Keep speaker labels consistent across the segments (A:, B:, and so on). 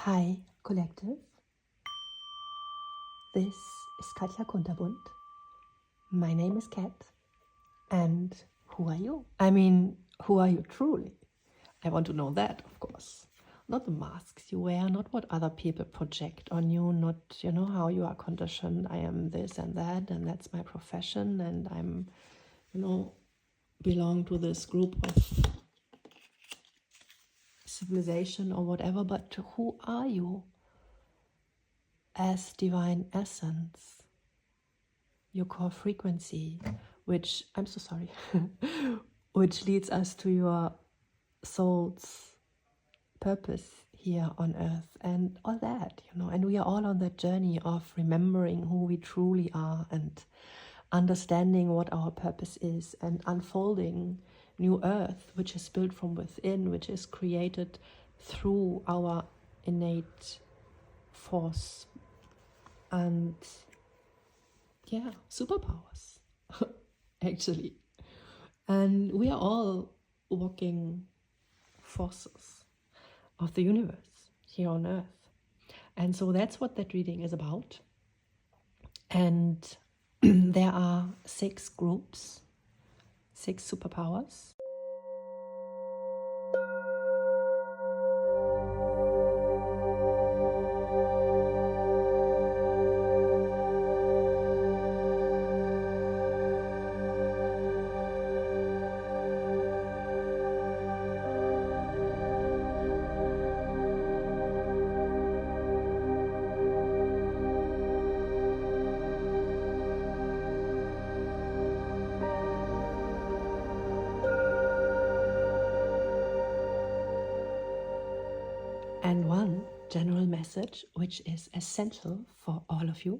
A: Hi, Collective. This is Katja Kunterbund. My name is Kat. And who are you? I mean, who are you truly? I want to know that, of course. Not the masks you wear, not what other people project on you, not, how you are conditioned. I am this and that's my profession, and I'm, belong to this group of civilization or whatever, but who are you as divine essence? Your core frequency, which, I'm so sorry, which leads us to your soul's purpose here on earth and all that, and we are all on that journey of remembering who we truly are and understanding what our purpose is and unfolding new earth, which is built from within, which is created through our innate force and superpowers actually. And we are all walking forces of the universe here on earth. And so that's what that reading is about. And there are 6 groups, 6 superpowers. And one general message, which is essential for all of you,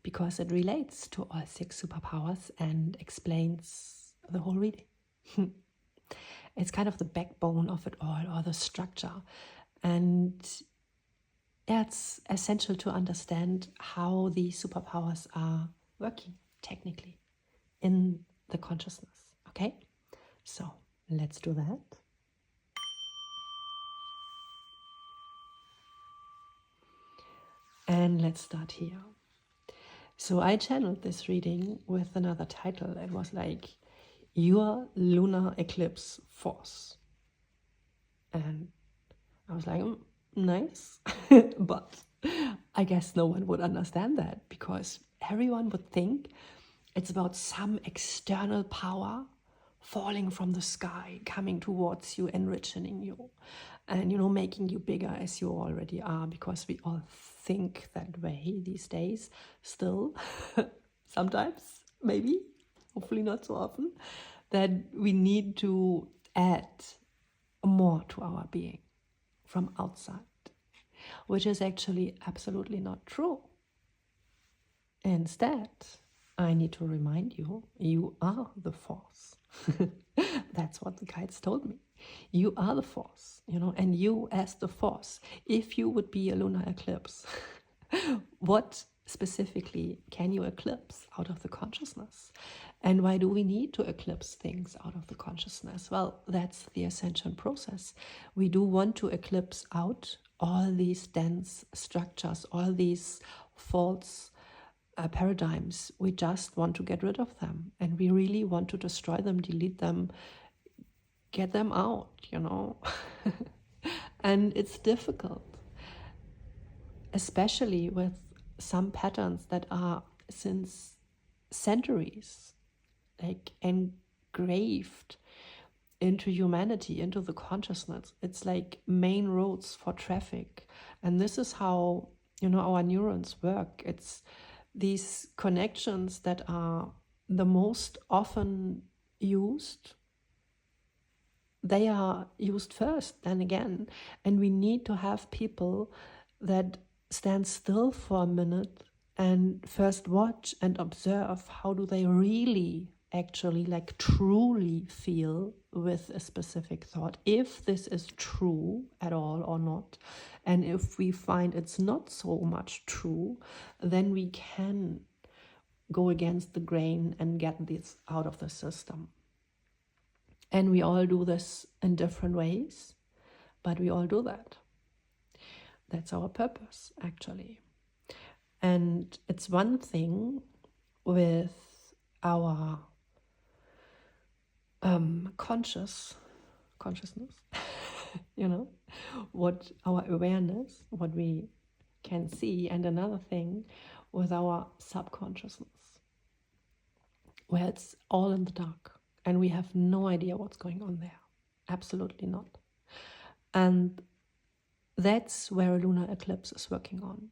A: because it relates to all 6 superpowers and explains the whole reading. It's kind of the backbone of it all, or the structure. And it's essential to understand how these superpowers are working technically in the consciousness. Okay? So let's do that. And let's start here. So I channeled this reading with another title. It was like, Your Lunar Eclipse Force. And I was like, nice. But I guess no one would understand that, because everyone would think it's about some external power falling from the sky, coming towards you, enriching you, and making you bigger as you already are, because we all think that way these days still. Sometimes, maybe, hopefully not so often, that we need to add more to our being from outside, which is actually absolutely not true. Instead, I need to remind you, you are the force. That's what the guides told me. You are the force, and you as the force, if you would be a lunar eclipse, what specifically can you eclipse out of the consciousness? And why do we need to eclipse things out of the consciousness? Well, that's the ascension process. We do want to eclipse out all these dense structures, all these false paradigms. We just want to get rid of them, and we really want to destroy them, delete them, get them out, And it's difficult, especially with some patterns that are since centuries like engraved into humanity, into the consciousness. It's like main roads for traffic, and this is how our neurons work. It's these connections that are the most often used. They are used first, then again, and we need to have people that stand still for a minute and first watch and observe how do they really actually truly feel with a specific thought, if this is true at all or not. And if we find it's not so much true, then we can go against the grain and get this out of the system. And we all do this in different ways, but we all do that. that's our purpose, actually. And it's one thing with our consciousness, what our awareness, what we can see, and another thing with our subconsciousness, where it's all in the dark and we have no idea what's going on there. Absolutely not. And that's where a lunar eclipse is working on.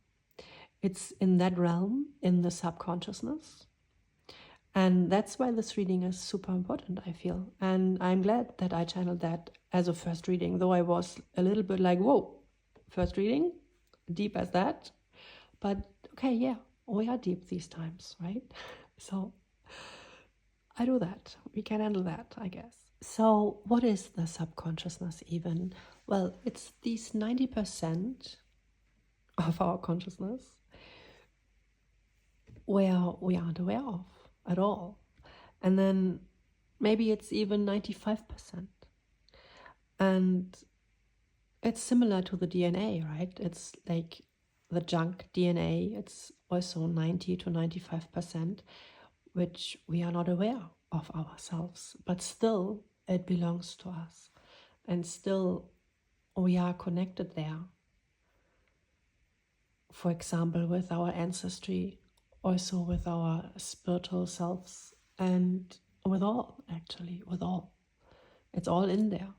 A: It's in that realm, in the subconsciousness. And that's why this reading is super important, I feel. And I'm glad that I channeled that as a first reading, though I was a little bit like, whoa, first reading? Deep as that? But okay, yeah, we are deep these times, right? So I do that. We can handle that, I guess. So what is the subconsciousness even? Well, it's these 90% of our consciousness where we aren't aware of at all. And then maybe it's even 95%. And it's similar to the DNA, right? It's like the junk DNA. It's also 90 to 95%, which we are not aware of ourselves. But still, it belongs to us. And still, we are connected there. For example, with our ancestry, also with our spiritual selves, and with all, actually, with all. It's all in there.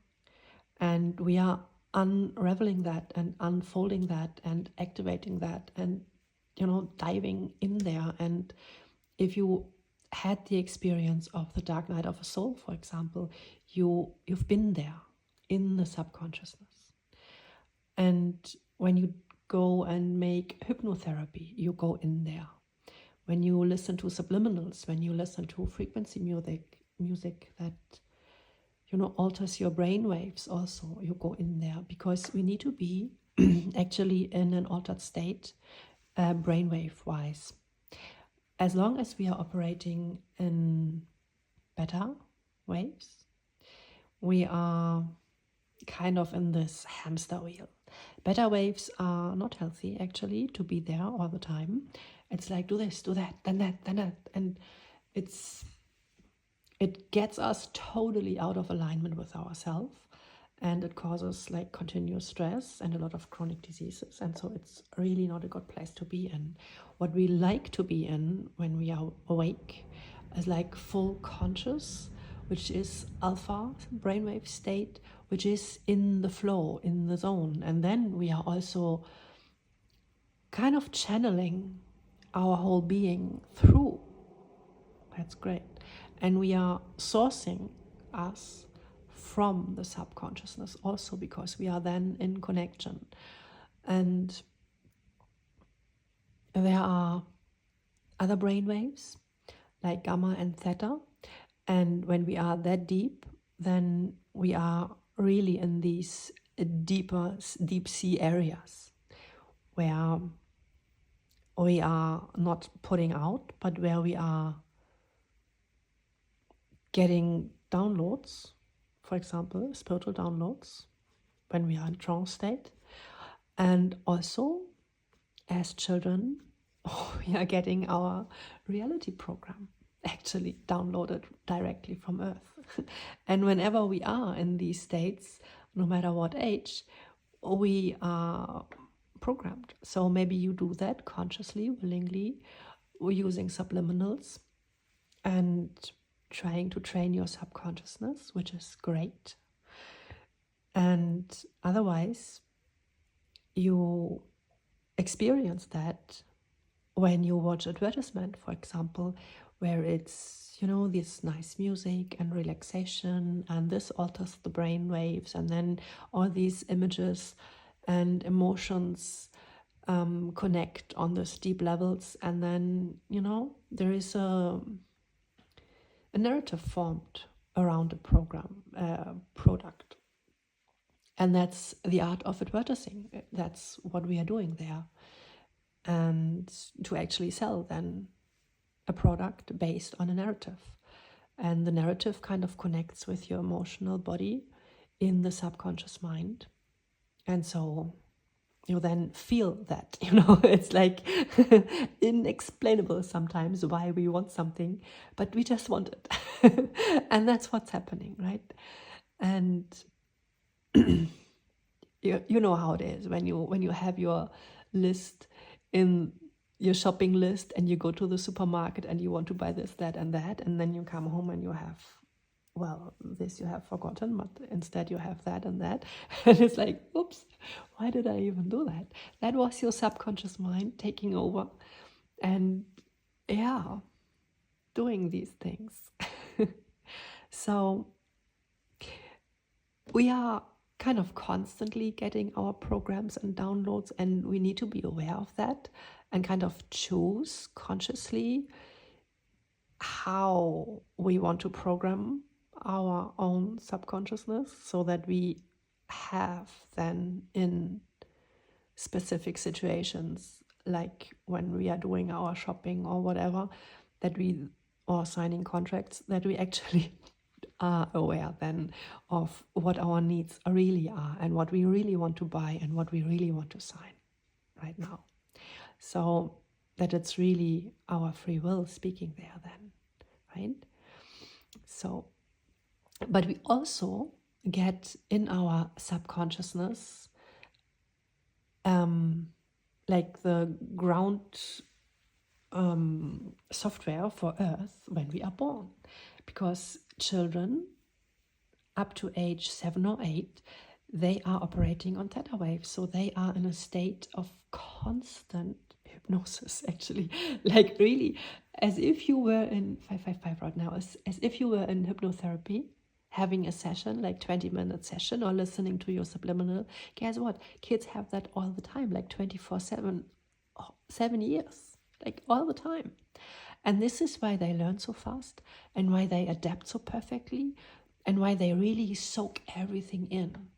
A: And we are unraveling that and unfolding that and activating that and, diving in there. And if you had the experience of the dark night of a soul, for example, you've been there in the subconsciousness. And when you go and make hypnotherapy, you go in there. When you listen to subliminals, when you listen to frequency music that alters your brain waves, also you go in there, because we need to be actually in an altered state, brainwave wise. As long as we are operating in beta waves, we are kind of in this hamster wheel. Beta waves are not healthy, actually, to be there all the time. It's like, do this, do that, then that, then that. And it gets us totally out of alignment with ourselves, and it causes like continuous stress and a lot of chronic diseases. And so it's really not a good place to be in. What we like to be in when we are awake is like full conscious, which is alpha brainwave state, which is in the flow, in the zone. And then we are also kind of channeling our whole being through. That's great. And we are sourcing us from the subconsciousness also, because we are then in connection. And there are other brain waves like gamma and theta. And when we are that deep, then we are really in these deep sea areas where we are not putting out, but where we are getting downloads, for example, spiritual downloads, when we are in trance state. And also, as children, we are getting our reality program actually downloaded directly from Earth. And whenever we are in these states, no matter what age, we are programmed. So maybe you do that consciously, willingly, or using subliminals and trying to train your subconsciousness, which is great. And otherwise, you experience that when you watch advertisement, for example, where it's, this nice music and relaxation, and this alters the brain waves, and then all these images and emotions connect on those deep levels, and then, there is a narrative formed around a product. And that's the art of advertising. That's what we are doing there. And to actually sell then a product based on a narrative. And the narrative kind of connects with your emotional body in the subconscious mind. And so you then feel that, it's like inexplainable sometimes why we want something, but we just want it. And that's what's happening, right? And you know how it is when you have your list in your shopping list, and you go to the supermarket and you want to buy this, that, and that, and then you come home and you have, well, this you have forgotten, but instead you have that and that. And it's like, oops, why did I even do that? That was your subconscious mind taking over and, yeah, doing these things. So we are kind of constantly getting our programs and downloads, and we need to be aware of that and kind of choose consciously how we want to program our own subconsciousness, so that we have then in specific situations, like when we are doing our shopping or whatever, or signing contracts, that we actually are aware then of what our needs really are and what we really want to buy and what we really want to sign right now. So that it's really our free will speaking there then, right? So, but we also get in our subconsciousness like the ground software for Earth when we are born, because children up to age 7 or 8, they are operating on theta waves, so they are in a state of constant hypnosis, actually, like really, as if you were in 555 right now, as if you were in hypnotherapy, having a session, like 20-minute session, or listening to your subliminal. Guess what? Kids have that all the time, like 24/7, 7 years, like all the time. And this is why they learn so fast, and why they adapt so perfectly, and why they really soak everything in.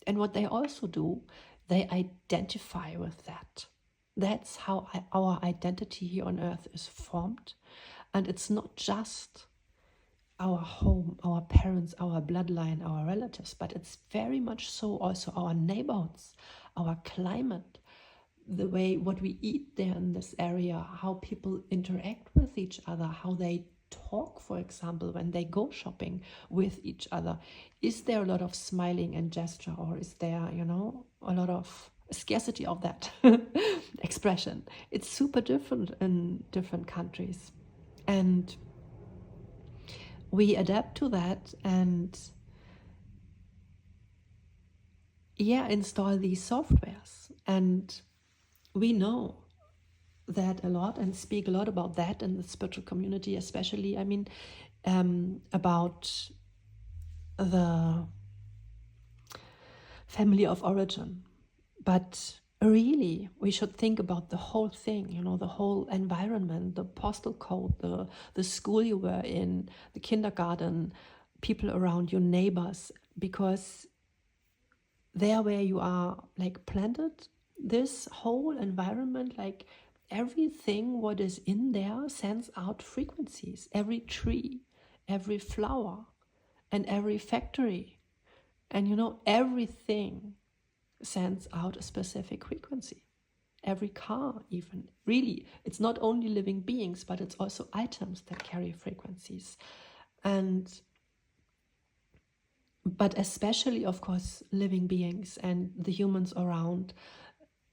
A: And what they also do, they identify with that. That's how our identity here on Earth is formed. And it's not just our home, our parents, our bloodline, our relatives, but it's very much so also our neighborhoods, our climate, the way what we eat there in this area, how people interact with each other, how they talk, for example, when they go shopping with each other. Is there a lot of smiling and gesture, or is there, a lot of scarcity of that expression? It's super different in different countries. And we adapt to that and, install these softwares. And we know that a lot and speak a lot about that in the spiritual community, especially, about the family of origin. But really, we should think about the whole thing, the whole environment, the postal code, the school you were in, the kindergarten, people around, your neighbors, because there where you are like planted, this whole environment, like everything what is in there sends out frequencies. Every tree, every flower, and every factory, and everything sends out a specific frequency. Every car, even. Really, it's not only living beings, but it's also items that carry frequencies. But especially, of course, living beings and the humans around,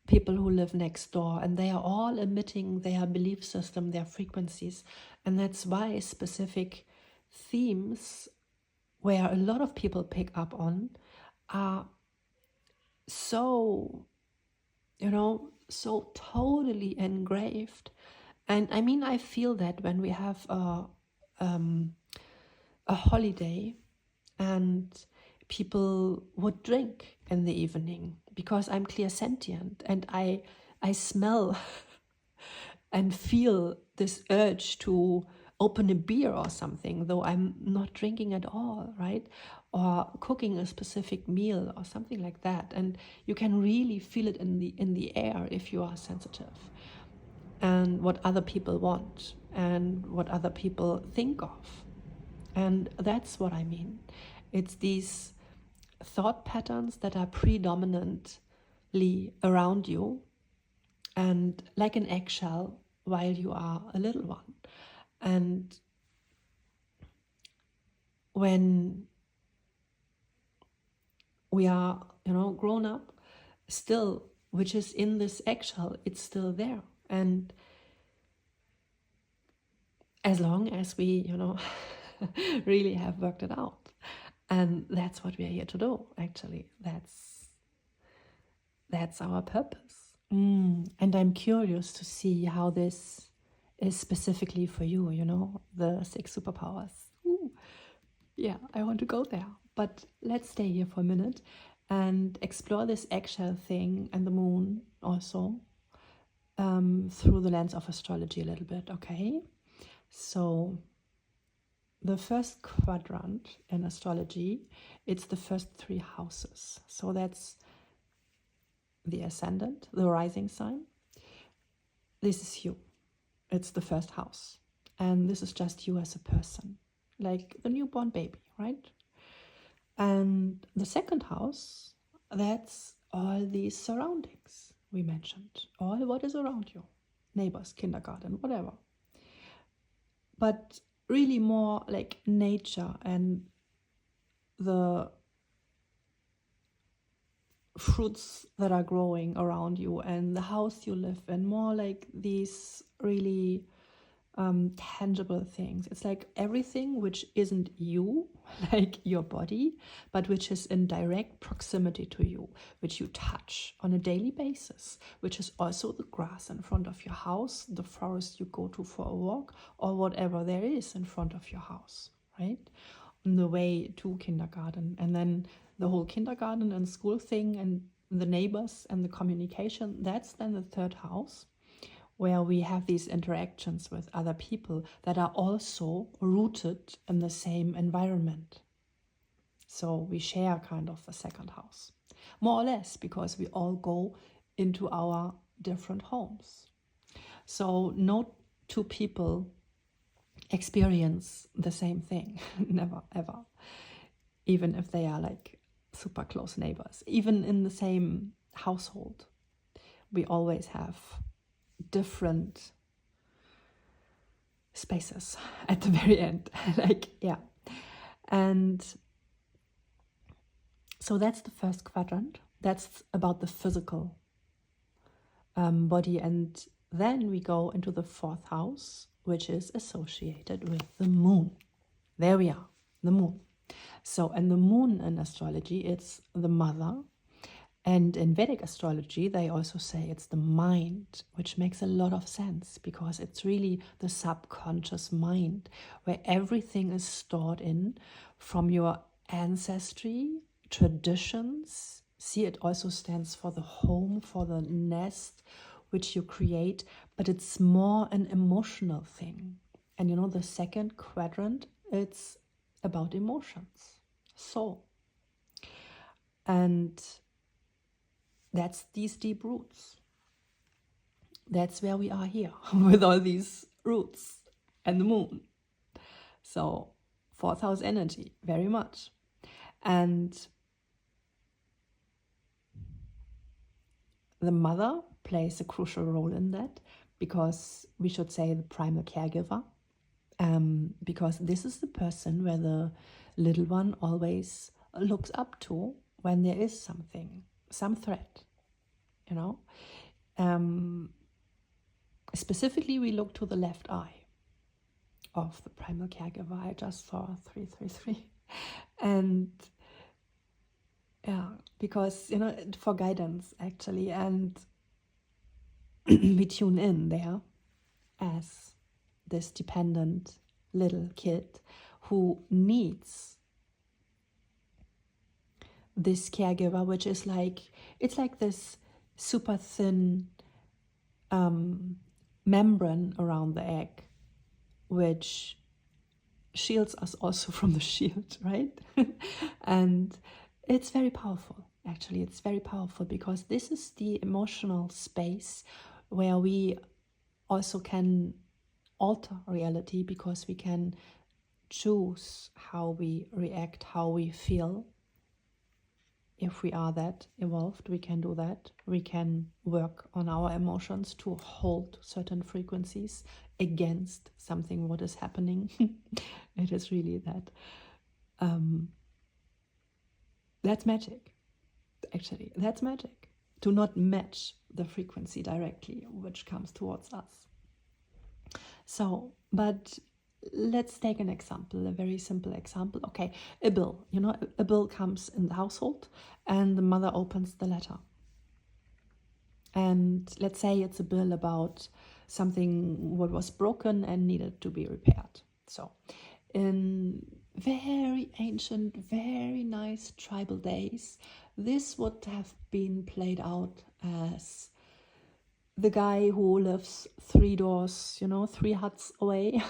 A: people who live next door, and they are all emitting their belief system, their frequencies. And that's why specific themes where a lot of people pick up on are so, so totally engraved. And I feel that when we have a holiday and people would drink in the evening, because I'm clairsentient and I smell and feel this urge to open a beer or something, though I'm not drinking at all, right? Or cooking a specific meal or something like that. And you can really feel it in the air if you are sensitive, and what other people want and what other people think of. And that's what I mean. It's these thought patterns that are predominant around you, and like an eggshell while you are a little one. And when we are, grown up, still, which is in this eggshell, it's still there. And as long as we, really have worked it out. And that's what we are here to do, actually. That's our purpose. And I'm curious to see how this is specifically for you, the 6 superpowers. Ooh. Yeah, I want to go there. But let's stay here for a minute and explore this eggshell thing and the moon also through the lens of astrology a little bit, okay? So the first quadrant in astrology, it's the first 3 houses. So that's the ascendant, the rising sign. This is you. It's the first house. And this is just you as a person, like the newborn baby, right? And the second house, that's all these surroundings we mentioned, all what is around you, neighbors, kindergarten, whatever. But really more like nature and the fruits that are growing around you and the house you live in, more like these really tangible things. It's like everything which isn't you, like your body, but which is in direct proximity to you, which you touch on a daily basis, which is also the grass in front of your house, the forest you go to for a walk, or whatever there is in front of your house, right? On the way to kindergarten. And then the whole kindergarten and school thing and the neighbors and the communication, that's then the third house, where we have these interactions with other people that are also rooted in the same environment. So we share kind of the second house, more or less, because we all go into our different homes. So no 2 people experience the same thing, never, ever, even if they are like super close neighbors, even in the same household. We always have different spaces at the very end. And so that's the first quadrant. That's about the physical body. And then we go into the 4th house, which is associated with the moon. There we are, the moon. So, and the moon in astrology, it's the mother. And in Vedic astrology, they also say it's the mind, which makes a lot of sense because it's really the subconscious mind where everything is stored in from your ancestry, traditions. See, it also stands for the home, for the nest, which you create, but it's more an emotional thing. And the second quadrant, it's about emotions, soul. And that's these deep roots. That's where we are here with all these roots and the moon. So 4th house energy, very much. And the mother plays a crucial role in that, because we should say the primal caregiver, because this is the person where the little one always looks up to when there is something, some threat, Specifically, we look to the left eye of the primal caregiver. I just saw 333. And because, for guidance, actually. And we tune in there as this dependent little kid who needs this caregiver, which is it's like this super thin membrane around the egg, which shields us also from the shield, right? And it's very powerful, actually. It's very powerful because this is the emotional space where we also can alter reality, because we can choose how we react, how we feel. if we are that evolved, we can do that. We can work on our emotions to hold certain frequencies against something what is happening. It is really that. That's magic, actually. That's magic. To not match the frequency directly, which comes towards us. So, but let's take an example, a very simple example. Okay, a bill. A bill comes in the household and the mother opens the letter. And let's say it's a bill about something what was broken and needed to be repaired. So, in very ancient, very nice tribal days, this would have been played out as the guy who lives 3 doors, 3 huts away,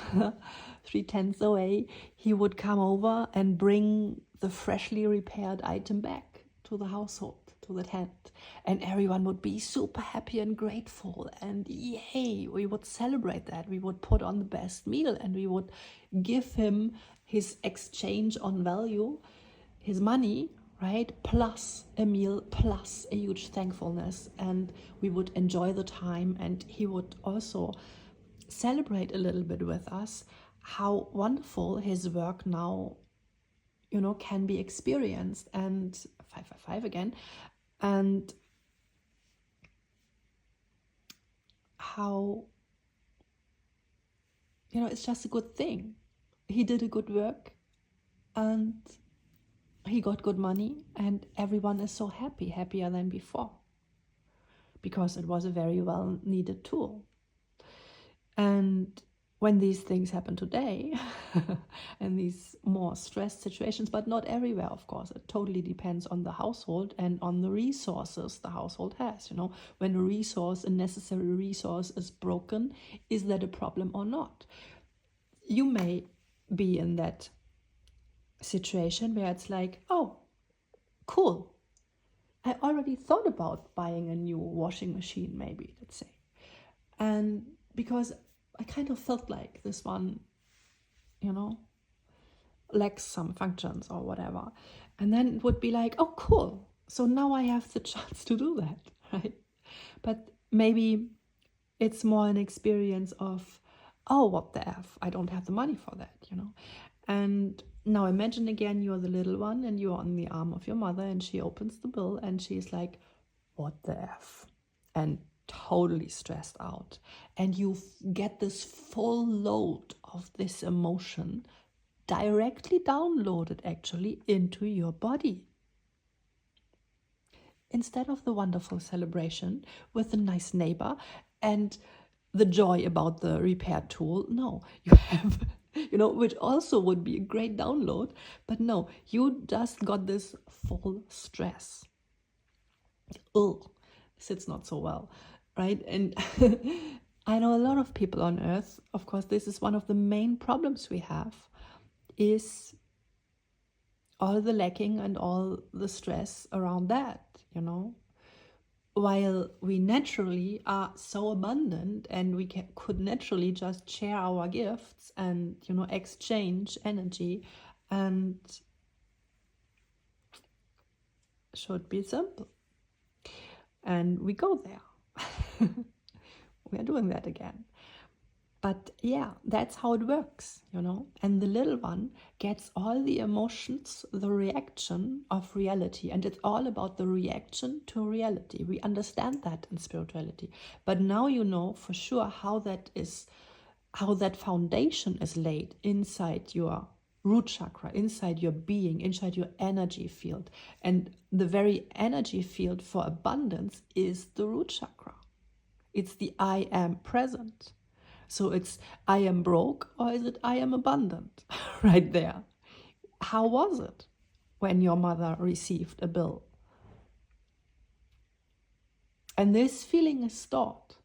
A: 3 tents away, he would come over and bring the freshly repaired item back to the household, to the tent. And everyone would be super happy and grateful. And yay, we would celebrate that. We would put on the best meal and we would give him his exchange on value, his money, right? Plus a meal, plus a huge thankfulness. And we would enjoy the time. And he would also celebrate a little bit with us how wonderful his work now, can be experienced. And 555 again. And how, it's just a good thing. He did a good work and he got good money and everyone is so happy, happier than before, because it was a very well needed tool. And when these things happen today, and these more stressed situations, but not everywhere, of course, it totally depends on the household and on the resources the household has. When a necessary resource is broken, is that a problem or not? You may be in that situation where it's like, oh, cool, I already thought about buying a new washing machine, maybe, let's say. And because I kind of felt like this one, lacks some functions or whatever. And then it would be like, oh, cool. So now I have the chance to do that, right? But maybe it's more an experience of, oh, what the F? I don't have the money for that, And now imagine again, you're the little one and you're on the arm of your mother and she opens the bill and she's like, what the F? And totally stressed out. And you get this full load of this emotion directly downloaded actually into your body. Instead of the wonderful celebration with the nice neighbor and the joy about the repair tool, no, you have, which also would be a great download, but no, you just got this full stress. Ugh, sits not so well, right? And I know a lot of people on earth, of course, this is one of the main problems we have, is all the lacking and all the stress around that, while we naturally are so abundant and we could naturally just share our gifts and, exchange energy, and should be simple. And we go there. We are doing that again. But yeah, that's how it works, And the little one gets all the emotions, the reaction of reality. And it's all about the reaction to reality. We understand that in spirituality. But now you know for sure how that foundation is laid inside your root chakra, inside your being, inside your energy field. And the very energy field for abundance is the root chakra. It's the I am present. So it's I am broke, or is it I am abundant? Right there. How was it when your mother received a bill? And this feeling is stored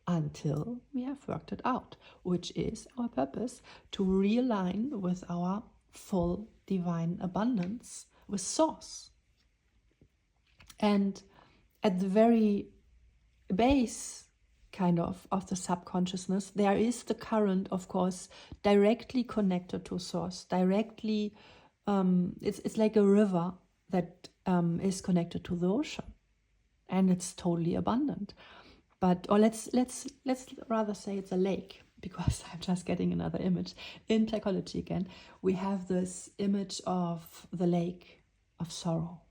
A: until we have worked it out, which is our purpose, to realign with our full divine abundance with source. And at the very base kind of the subconsciousness, there is the current, of course, directly connected to source, directly, it's like a river that is connected to the ocean, and it's totally abundant. But, or let's rather say it's a lake, because I'm just getting another image. In psychology again, we have this image of the lake of sorrow.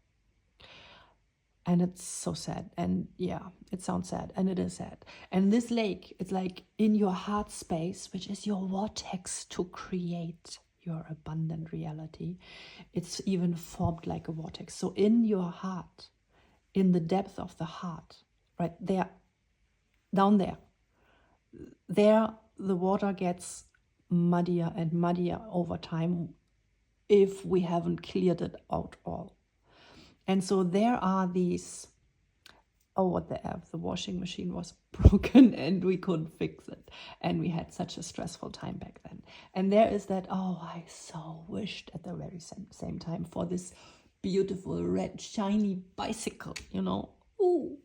A: And it's so sad. And yeah, it sounds sad, and it is sad. And this lake, it's like in your heart space, which is your vortex to create your abundant reality. It's even formed like a vortex. So in your heart, in the depth of the heart, right there, down there, the water gets muddier and muddier over time if we haven't cleared it out all. And so there are these, oh, what the F, the washing machine was broken and we couldn't fix it. And we had such a stressful time back then. And there is that, oh, I so wished at the very same time for this beautiful red shiny bicycle, you know. Ooh,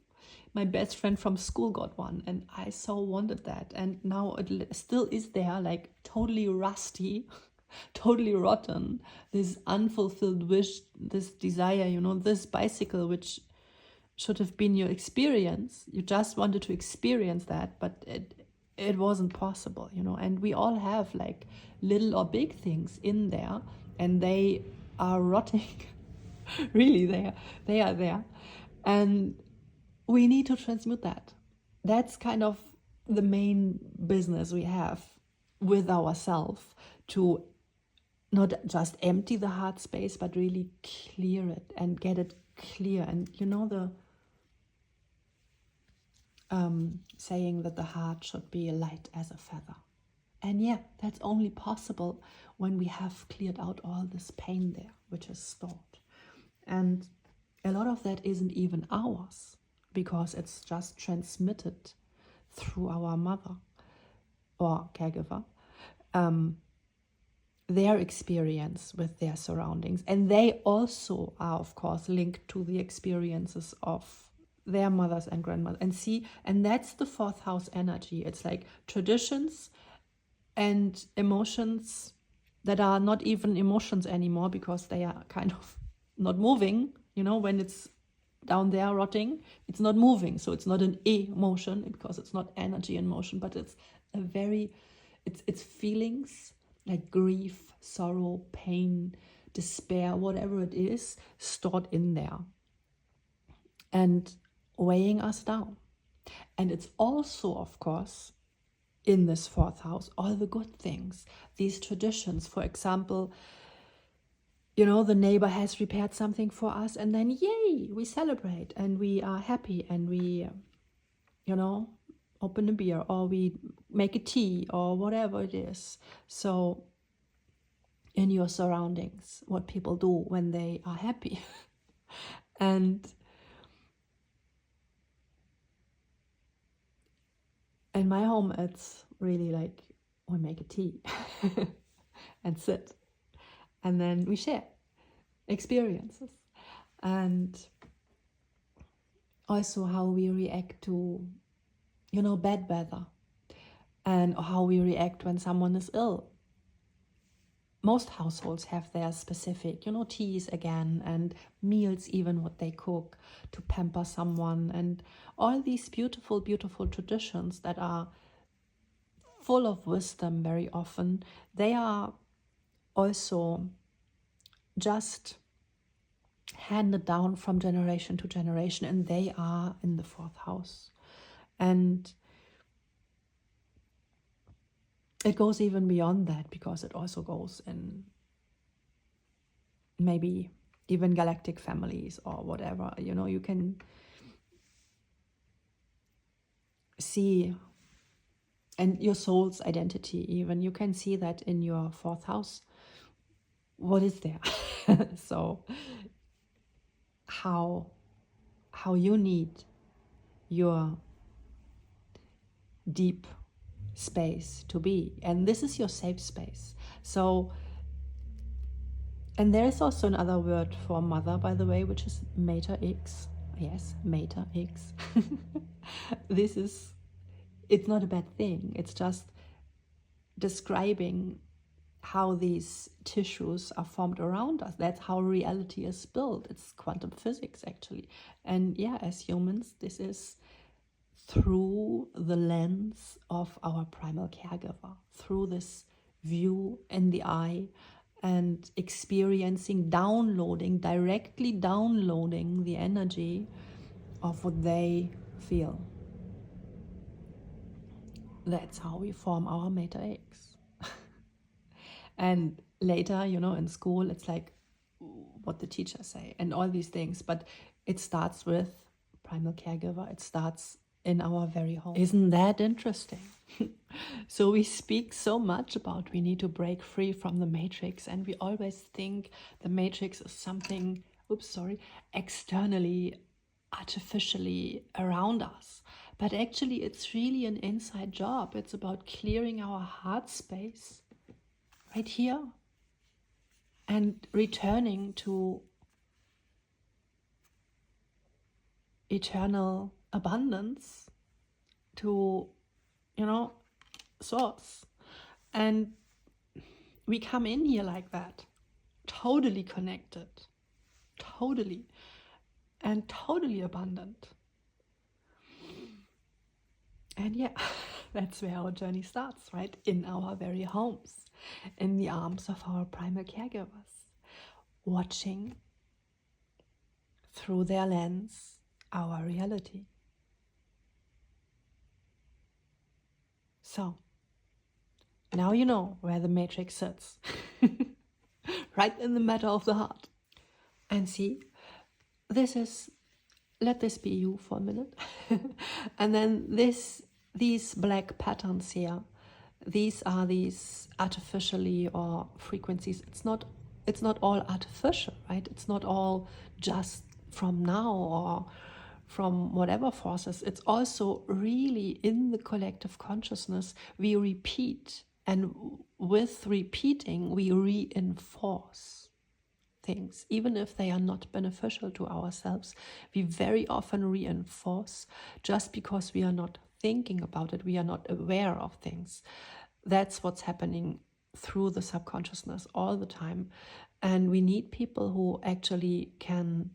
A: my best friend from school got one, and I so wanted that. And now it still is there, like totally rusty, totally rotten, this unfulfilled wish, this desire, you know, this bicycle, which should have been your experience. You just wanted to experience that, but it wasn't possible, you know. And we all have like little or big things in there, and they are rotting. Really, they are there. And we need to transmute that. That's kind of the main business we have with ourselves, to not just empty the heart space, but really clear it and get it clear. And you know the saying that the heart should be light as a feather. And yeah, that's only possible when we have cleared out all this pain there, which is stored. And a lot of that isn't even ours, because it's just transmitted through our mother or caregiver, their experience with their surroundings. And they also are, of course, linked to the experiences of their mothers and grandmothers. And see, and that's the fourth house energy. It's like traditions and emotions that are not even emotions anymore, because they are kind of not moving. You know, when it's down there rotting, it's not moving. So it's not an emotion, because it's not energy in motion, but it's a very, it's feelings like grief, sorrow, pain, despair, whatever it is, stored in there and weighing us down. And it's also, of course, in this fourth house, all the good things, these traditions. For example, you know, the neighbor has repaired something for us, and then yay, we celebrate and we are happy, and we, you know, open a beer, or we make a tea, or whatever it is. So in your surroundings, what people do when they are happy. And in my home, it's really like we make a tea and sit, and then we share experiences, and also how we react to, you know, bad weather, and how we react when someone is ill. Most households have their specific, you know, teas again, and meals, even what they cook to pamper someone, and all these beautiful, beautiful traditions that are full of wisdom very often. They are also just handed down from generation to generation, and they are in the fourth house. And it goes even beyond that, because it also goes in maybe even galactic families or whatever. You know, you can see, and your soul's identity even, you can see that in your fourth house. What is there? So how you need your deep space to be, and this is your safe space. So, and there is also another word for mother, by the way, which is Mater X. Yes, Mater X. This is, it's not a bad thing. It's just describing how these tissues are formed around us. That's how reality is built. It's quantum physics, actually. And yeah, as humans, this is through the lens of our primal caregiver, through this view in the eye, and experiencing, directly downloading the energy of what they feel. That's how we form our meta eggs. And later, in school, it's like what the teachers say and all these things. But it starts with primal caregiver. It starts in our very home. Isn't that interesting? So we speak so much about we need to break free from the matrix, and we always think the matrix is something, externally, artificially around us. But actually, it's really an inside job. It's about clearing our heart space right here and returning to eternal abundance, to, source. And we come in here like that, totally connected, totally, and totally abundant. And yeah, that's where our journey starts, right? In our very homes, in the arms of our primal caregivers, watching through their lens our reality. So, now you know where the matrix sits. Right in the matter of the heart. And see, let this be you for a minute. And then these black patterns here, these are these artificially or frequencies. It's not all artificial, right? It's not all just from now or from whatever forces. It's also really in the collective consciousness we repeat, and with repeating we reinforce things. Even if they are not beneficial to ourselves, we very often reinforce just because we are not thinking about it, we are not aware of things. That's what's happening through the subconsciousness all the time. And we need people who actually can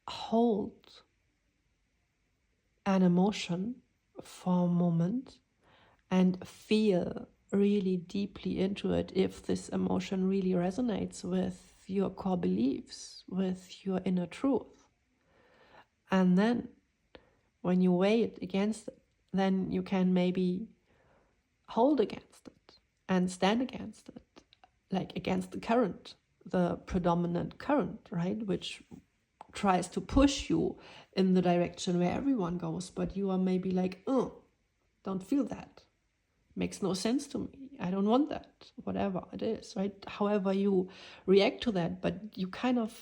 A: hold an emotion for a moment and feel really deeply into it if this emotion really resonates with your core beliefs, with your inner truth. And then when you weigh it against it, then you can maybe hold against it and stand against it, like against the current, the predominant current, right? Which tries to push you in the direction where everyone goes, but you are maybe like, oh, don't feel that. Makes no sense to me. I don't want that, whatever it is, right? However you react to that, but you kind of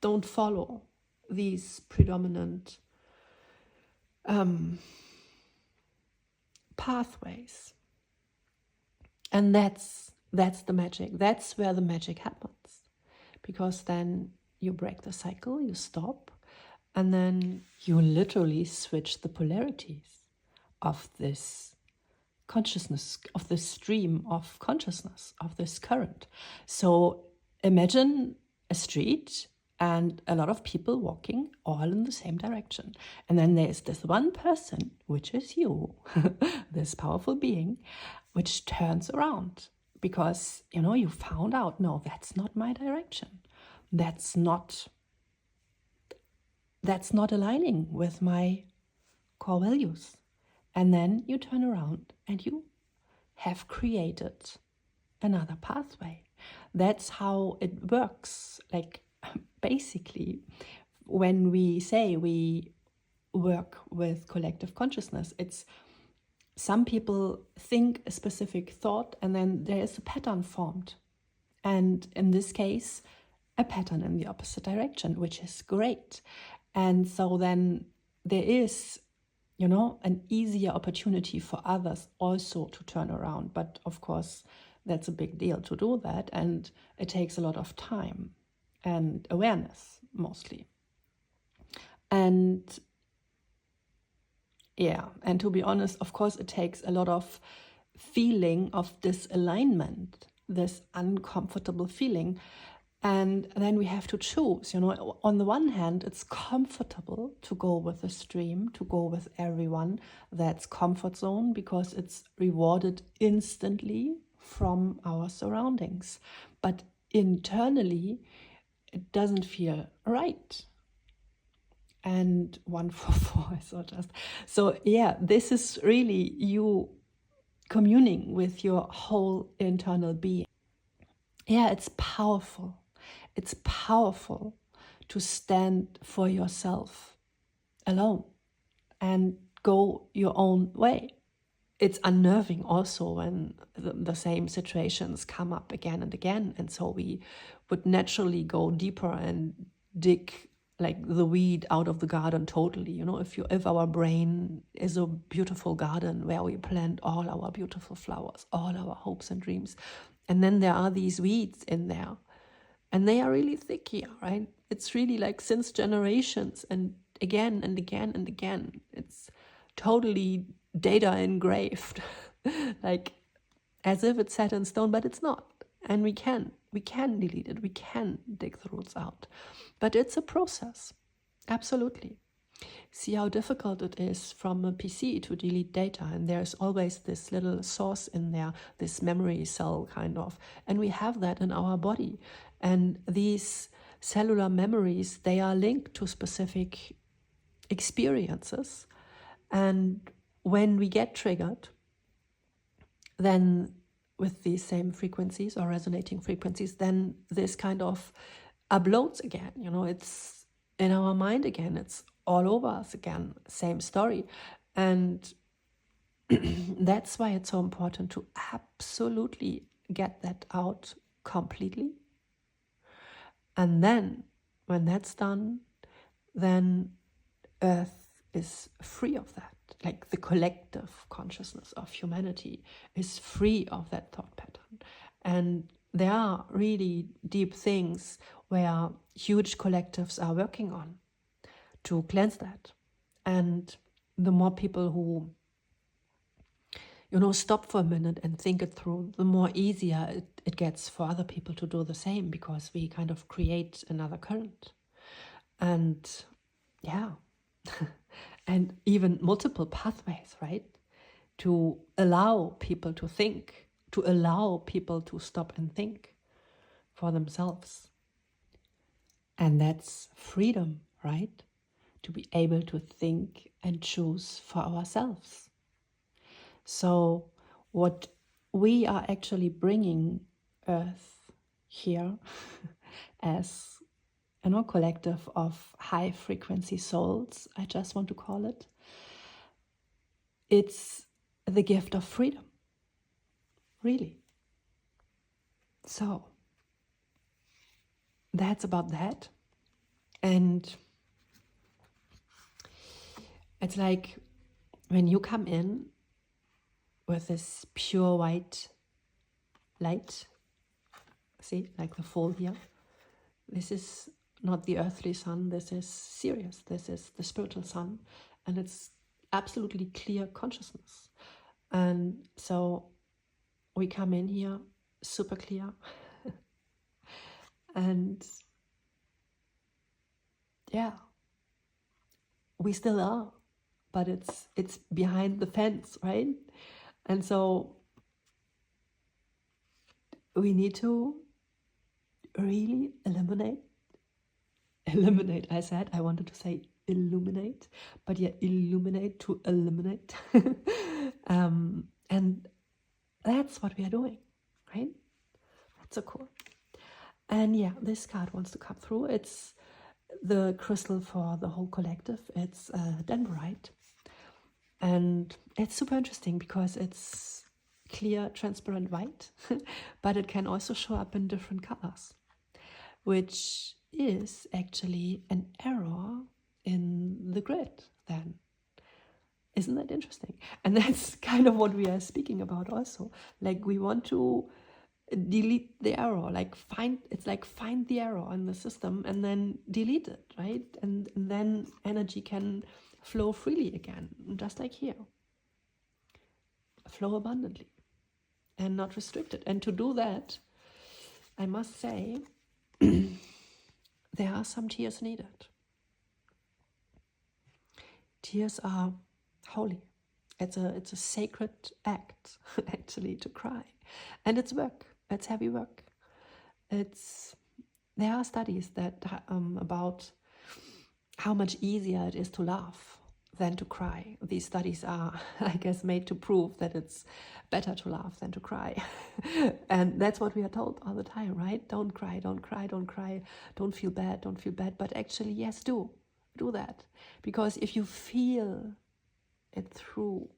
A: don't follow these predominant pathways. And that's the magic. That's where the magic happens. Because then you break the cycle, you stop, and then you literally switch the polarities of this consciousness, of this stream of consciousness, of this current. So imagine a street and a lot of people walking all in the same direction. And then there's this one person, which is you, this powerful being, which turns around because, you found out, no, that's not my direction. That's not aligning with my core values. And then you turn around and you have created another pathway. That's how it works. Like, basically, when we say we work with collective consciousness, it's some people think a specific thought and then there is a pattern formed. And in this case, a pattern in the opposite direction, which is great. And so then there is, an easier opportunity for others also to turn around. But of course, that's a big deal to do that. And it takes a lot of time and awareness, mostly. And yeah, and to be honest, of course, it takes a lot of feeling of disalignment, this uncomfortable feeling. And then we have to choose, on the one hand, it's comfortable to go with the stream, to go with everyone. That's comfort zone because it's rewarded instantly from our surroundings. But internally, it doesn't feel right. And 144 is so yeah, this is really you communing with your whole internal being. Yeah, it's powerful. It's powerful to stand for yourself alone and go your own way. It's unnerving also when the same situations come up again and again. And so we would naturally go deeper and dig like the weed out of the garden totally. If our brain is a beautiful garden where we plant all our beautiful flowers, all our hopes and dreams, and then there are these weeds in there, and they are really thick here, right? It's really like since generations, and again and again and again. It's totally data engraved, like as if it's set in stone, but it's not. And we can delete it. We can dig the roots out. But it's a process, absolutely. See how difficult it is from a PC to delete data, and there's always this little source in there, this memory cell kind of, and we have that in our body. And these cellular memories, they are linked to specific experiences, and when we get triggered, then with these same frequencies or resonating frequencies, then this kind of uploads again. It's in our mind again, it's all over us again, same story. And that's why it's so important to absolutely get that out completely. And then when that's done, then Earth is free of that. Like the collective consciousness of humanity is free of that thought pattern. And there are really deep things where huge collectives are working on to cleanse that. And the more people who, stop for a minute and think it through, the more easier it gets for other people to do the same, because we kind of create another current. And yeah, and even multiple pathways, right? To allow people to think, to allow people to stop and think for themselves. And that's freedom, right? To be able to think and choose for ourselves. So what we are actually bringing Earth here as collective of high frequency souls, I just want to call it, it's the gift of freedom, really. So that's about that. And it's like when you come in with this pure white light, see, like the full here, this is not the earthly sun, this is Sirius, this is the spiritual sun, and it's absolutely clear consciousness. And so we come in here super clear and yeah, we still are, but it's behind the fence, right? And so we need to really eliminate, I wanted to say illuminate, but yeah, illuminate to eliminate. And that's what we are doing, right? That's so cool. And yeah, this card wants to come through. It's the crystal for the whole collective. It's Denverite. And it's super interesting because it's clear, transparent white, but it can also show up in different colors, which is actually an error in the grid then. Isn't that interesting? And that's kind of what we are speaking about also. Like we want to delete the error, like find the error in the system and then delete it, right? And then energy can flow freely again, just like here. Flow abundantly. and not restricted. And to do that, I must say, there are some tears needed. Tears are holy. It's a sacred act, actually, to cry. And it's work. It's heavy work. There are studies that about how much easier it is to laugh than to cry. These studies are, I guess, made to prove that it's better to laugh than to cry. And that's what we are told all the time, right? Don't cry, don't cry, don't cry. Don't feel bad, don't feel bad. But actually, yes, do that. Because if you feel it through,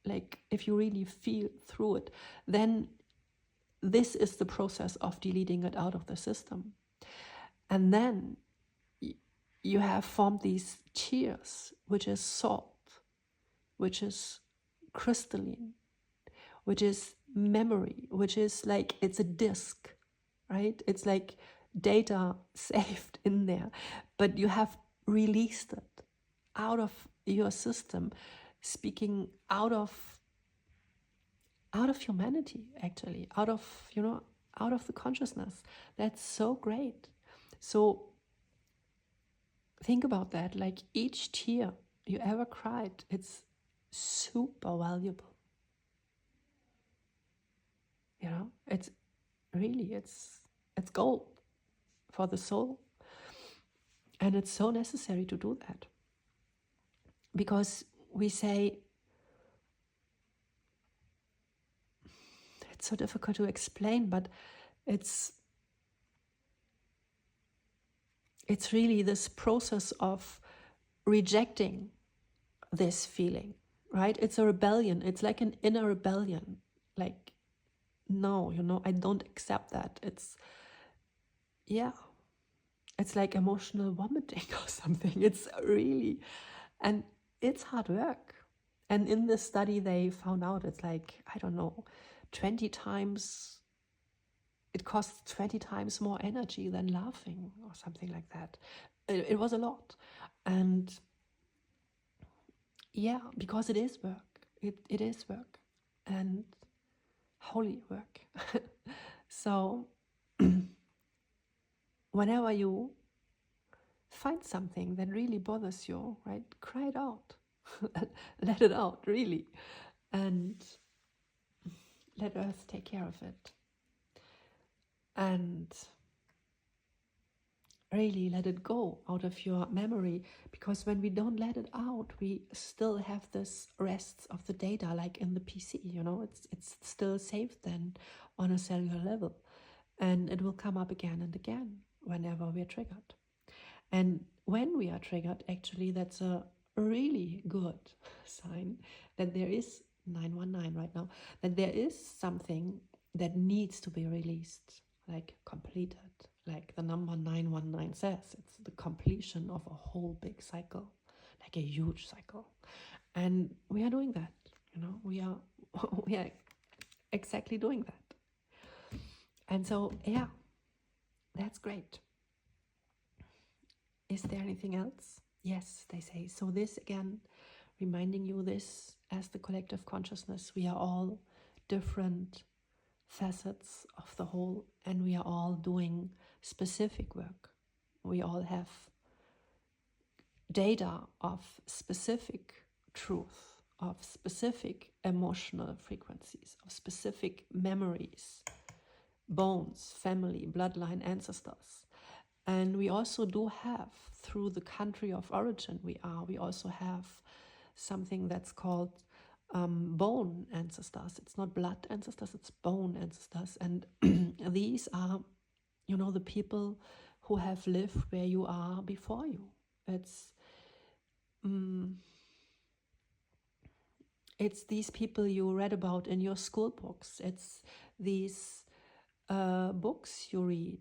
A: like if you really feel through it, then this is the process of deleting it out of the system. And then you have formed these tears, which is salt, which is crystalline, which is memory, which is like, it's a disk, right? It's like data saved in there, but you have released it out of your system, speaking out of humanity, actually, out of the consciousness. That's so great. So think about that, like each tear you ever cried, it's super valuable. It's really, it's gold for the soul. And it's so necessary to do that. Because we say, it's so difficult to explain, but it's really this process of rejecting this feeling, right? It's a rebellion. It's like an inner rebellion. Like, no, I don't accept that. It's like emotional vomiting or something. It's really, and it's hard work. And in this study, they found out it's like, I don't know, 20 times, it costs 20 times more energy than laughing or something like that. It was a lot. And yeah, because it is work. It is work, and holy work. So whenever you find something that really bothers you, right, cry it out. Let it out, really. And let Earth take care of it. And really let it go out of your memory, because when we don't let it out, we still have this rests of the data, like in the PC, it's still saved then on a cellular level, and it will come up again and again whenever we're triggered. And when we are triggered, actually, that's a really good sign that there is 919 right now, that there is something that needs to be released, like completed. Like the number 919 says, it's the completion of a whole big cycle, like a huge cycle. And we are doing that, we are exactly doing that. And so, yeah, that's great. Is there anything else? Yes, they say. So this, again, reminding you this as the collective consciousness, we are all different facets of the whole, and we are all doing specific work. We all have data of specific truth, of specific emotional frequencies, of specific memories, bones, family, bloodline, ancestors. And we also do have, through the country of origin we also have something that's called bone ancestors. It's not blood ancestors, it's bone ancestors. And these are, the people who have lived where you are before you. It's these people you read about in your school books. It's these books you read,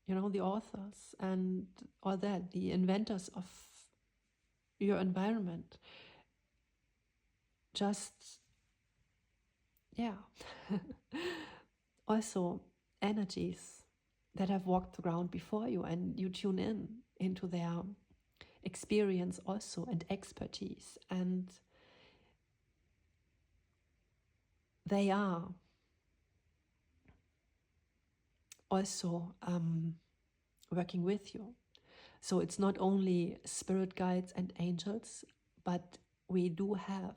A: the authors and all that, the inventors of your environment. Just, also energies that have walked the ground before you, and you tune into their experience also and expertise, and they are also working with you. So it's not only spirit guides and angels, but we do have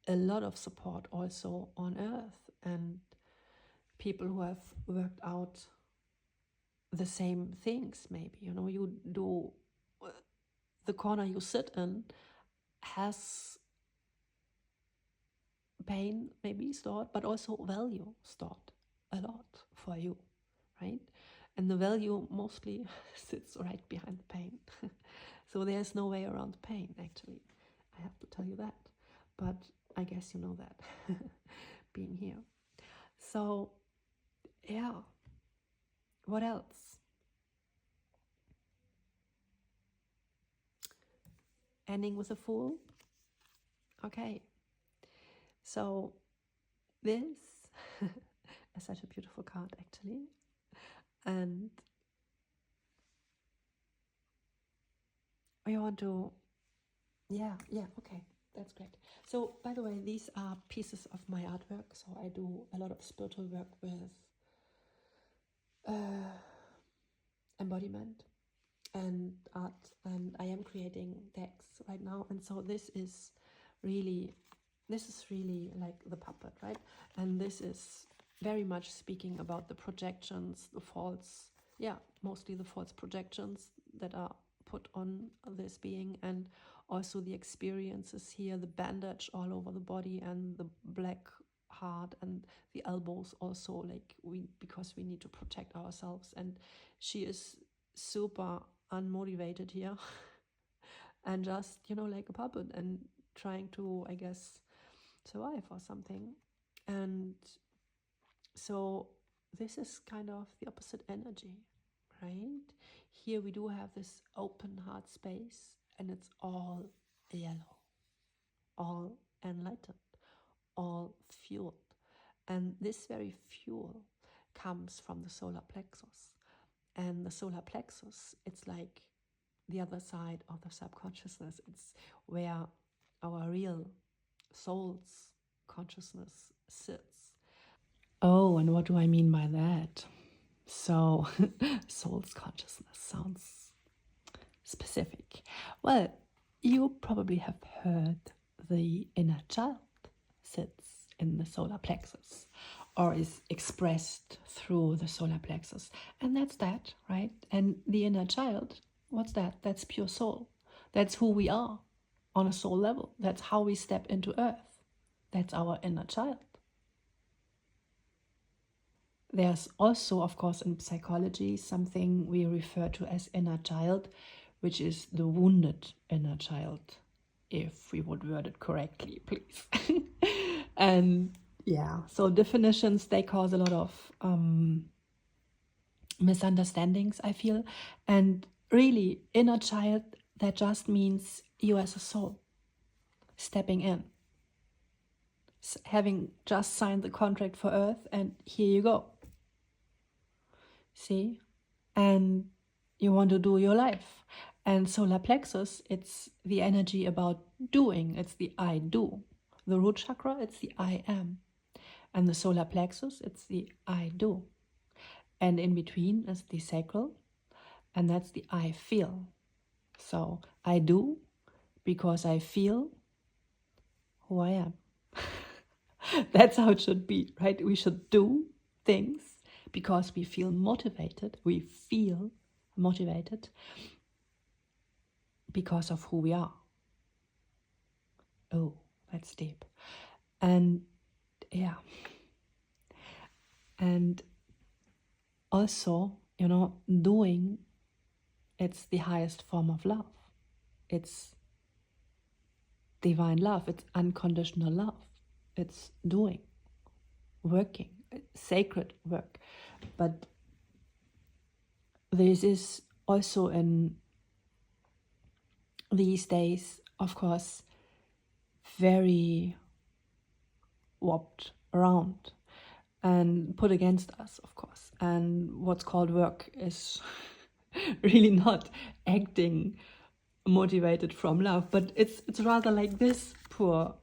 A: a lot of support also on earth, and people who have worked out the same things. Maybe, you know, you do, the corner you sit in has pain maybe stored, but also value stored a lot for you, right? And the value mostly sits right behind the pain. So there's no way around the pain, actually. I have to tell you that. But I guess you know that, being here. So, yeah. What else? Ending with a Fool. Okay. So this is such a beautiful card, actually. And I want to, yeah, okay, that's great. So, by the way, these are pieces of my artwork. So I do a lot of spiritual work with embodiment and art, and I am creating decks right now. And so this is really like the puppet, right? And this is very much speaking about the projections, the false, mostly the false projections that are put on this being, and also the experiences here, the bandage all over the body and the black heart and the elbows also, like because we need to protect ourselves. And she is super unmotivated here and just, you know, like a puppet and trying to, I guess, survive or something. And so this is kind of the opposite energy, right? Here we do have this open heart space, and it's all yellow, all enlightened, all fueled. And this very fuel comes from the solar plexus. And the solar plexus, it's like the other side of the subconsciousness. It's where our real soul's consciousness sits. Oh, and what do I mean by that? So, soul's consciousness sounds specific. Well, you probably have heard the inner child sits in the solar plexus or is expressed through the solar plexus. And that's that, right? And the inner child, what's that? That's pure soul. That's who we are on a soul level. That's how we step into earth. That's our inner child. There's also, of course, in psychology, something we refer to as inner child, which is the wounded inner child, if we would word it correctly, please. And yeah, so definitions, they cause a lot of misunderstandings, I feel. And really, inner child, that just means you as a soul stepping in, having just signed the contract for Earth, and here you go. See? And you want to do your life. And solar plexus, it's the energy about doing. It's the I do. The root chakra, it's the I am. And the solar plexus, it's the I do. And in between is the sacral, and that's the I feel. So I do because I feel who I am. That's how it should be, right? We should do things because we feel motivated. We feel motivated because of who we are. Oh, that's deep. And yeah. And also, you know, doing, it's the highest form of love. It's divine love. It's unconditional love. It's doing, working, sacred work. But this is also in these days, of course, very warped around and put against us, of course. And what's called work is really not acting motivated from love, but it's rather like this poor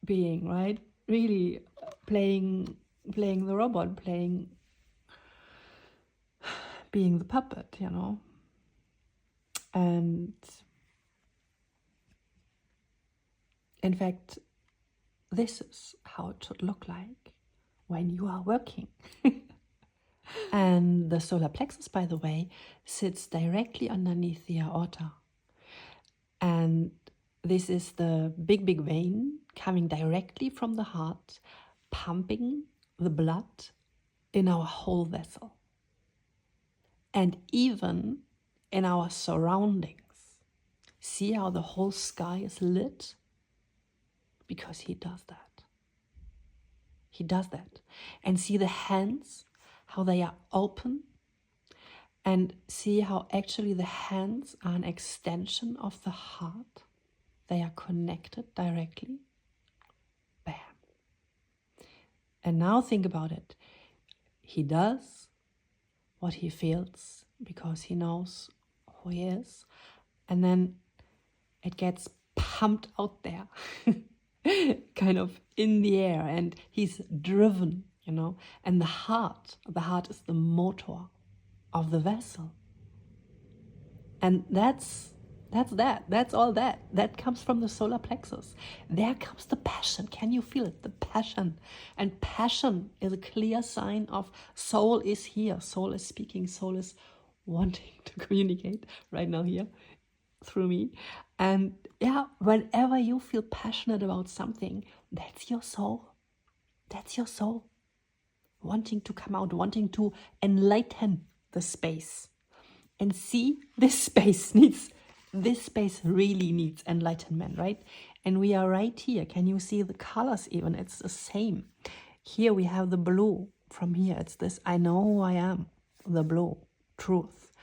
A: being, right? Really playing the robot, playing being the puppet, you know. And in fact, this is how it should look like when you are working. And the solar plexus, by the way, sits directly underneath the aorta. And this is the big, big vein coming directly from the heart, pumping the blood in our whole vessel. And even in our surroundings. See how the whole sky is lit? Because he does that. He does that. And see the hands, how they are open. And see how actually the hands are an extension of the heart. They are connected directly. Bam. And now think about it. He does what he feels because he knows who he is. And then it gets pumped out there, kind of in the air. And he's driven, you know. And the heart is the motor of the vessel. And that's all that comes from the solar plexus. There comes the passion. Can you feel it? The passion. And passion is a clear sign of soul is here, soul is speaking, soul is wanting to communicate right now here through me. And yeah, whenever you feel passionate about something, that's your soul. That's your soul wanting to come out, wanting to enlighten the space. And see, this space really needs enlightenment, right? And we are right here. Can you see the colors even? It's the same. Here we have the blue. From here, it's this, I know who I am, the blue, truth.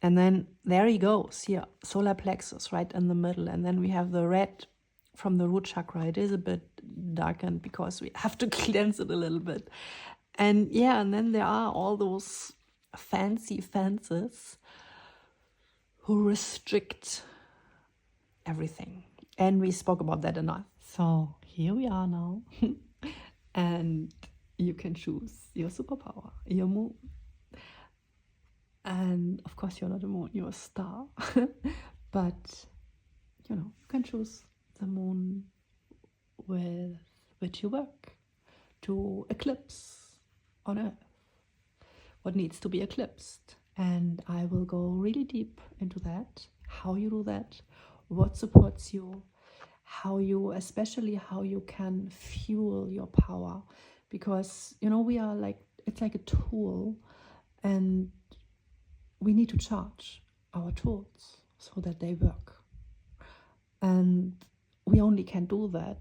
A: And then there he goes, here, solar plexus right in the middle. And then we have the red from the root chakra. It is a bit darkened because we have to cleanse it a little bit. And yeah, and then there are all those fancy fences who restrict everything. And we spoke about that enough. So here we are now. And you can choose your superpower, your moon. And of course you're not a moon, you're a star. But, you know, you can choose the moon with which you work to eclipse on Earth what needs to be eclipsed. And I will go really deep into that, how you do that, what supports you, especially how you can fuel your power. Because, you know, we are like, it's like a tool, and we need to charge our tools so that they work. And we only can do that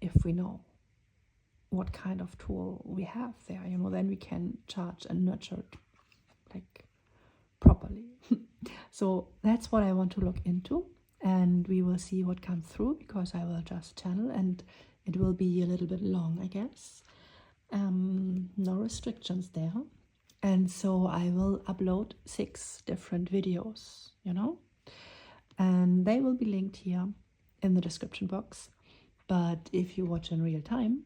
A: if we know what kind of tool we have there, you know, then we can charge and nurture it like properly. So that's what I want to look into, and we will see what comes through, because I will just channel, and it will be a little bit long, I guess. No restrictions there. And so I will upload 6 different videos, you know, and they will be linked here in the description box. But if you watch in real time,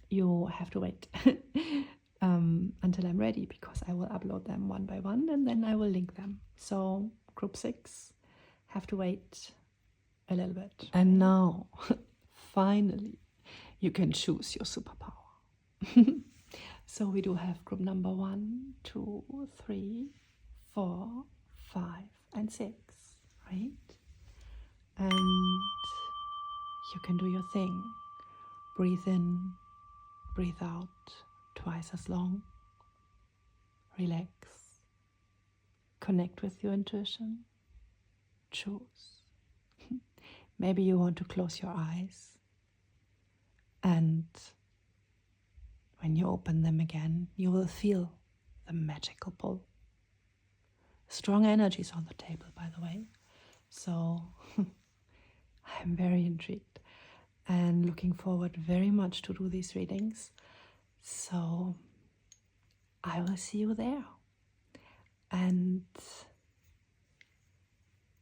A: you have to wait until I'm ready, because I will upload them one by one and then I will link them. So group 6 have to wait a little bit. And now, finally, you can choose your superpower. So we do have group number 1, 2, 3, 4, 5, and 6, right? And you can do your thing. Breathe in, breathe out, twice as long. Relax. Connect with your intuition. Choose. Maybe you want to close your eyes, and when you open them again, you will feel the magical pull. Strong energies on the table, by the way. So I'm very intrigued and looking forward very much to do these readings. So I will see you there. And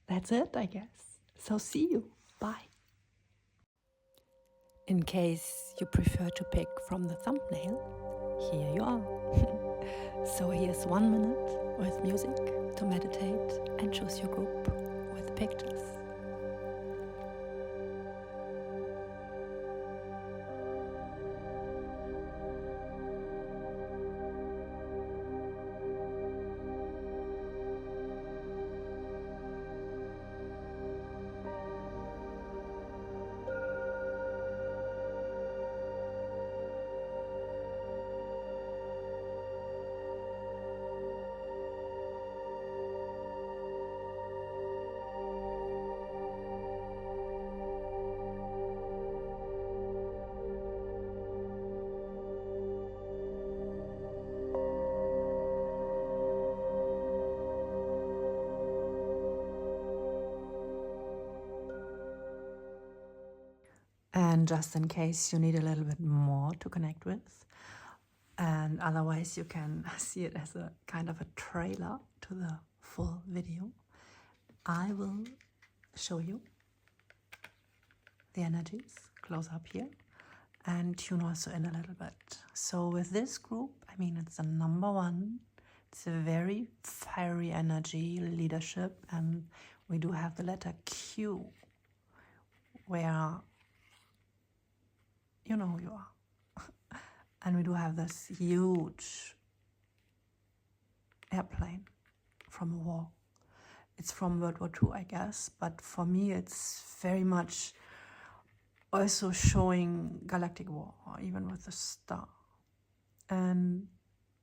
A: that's it, I guess. So see you. Bye. In case you prefer to pick from the thumbnail, here you are. So here's 1 minute with music to meditate and choose your group with pictures. And just in case you need a little bit more to connect with, and otherwise you can see it as a kind of a trailer to the full video, I will show you the energies close up here and tune also in a little bit. So with this group, I mean, it's a number 1. It's a very fiery energy, leadership, and we do have the letter Q, where you know who you are. And we do have this huge airplane from a war. It's from World War II, I guess, but for me it's very much also showing galactic war, even with the star. And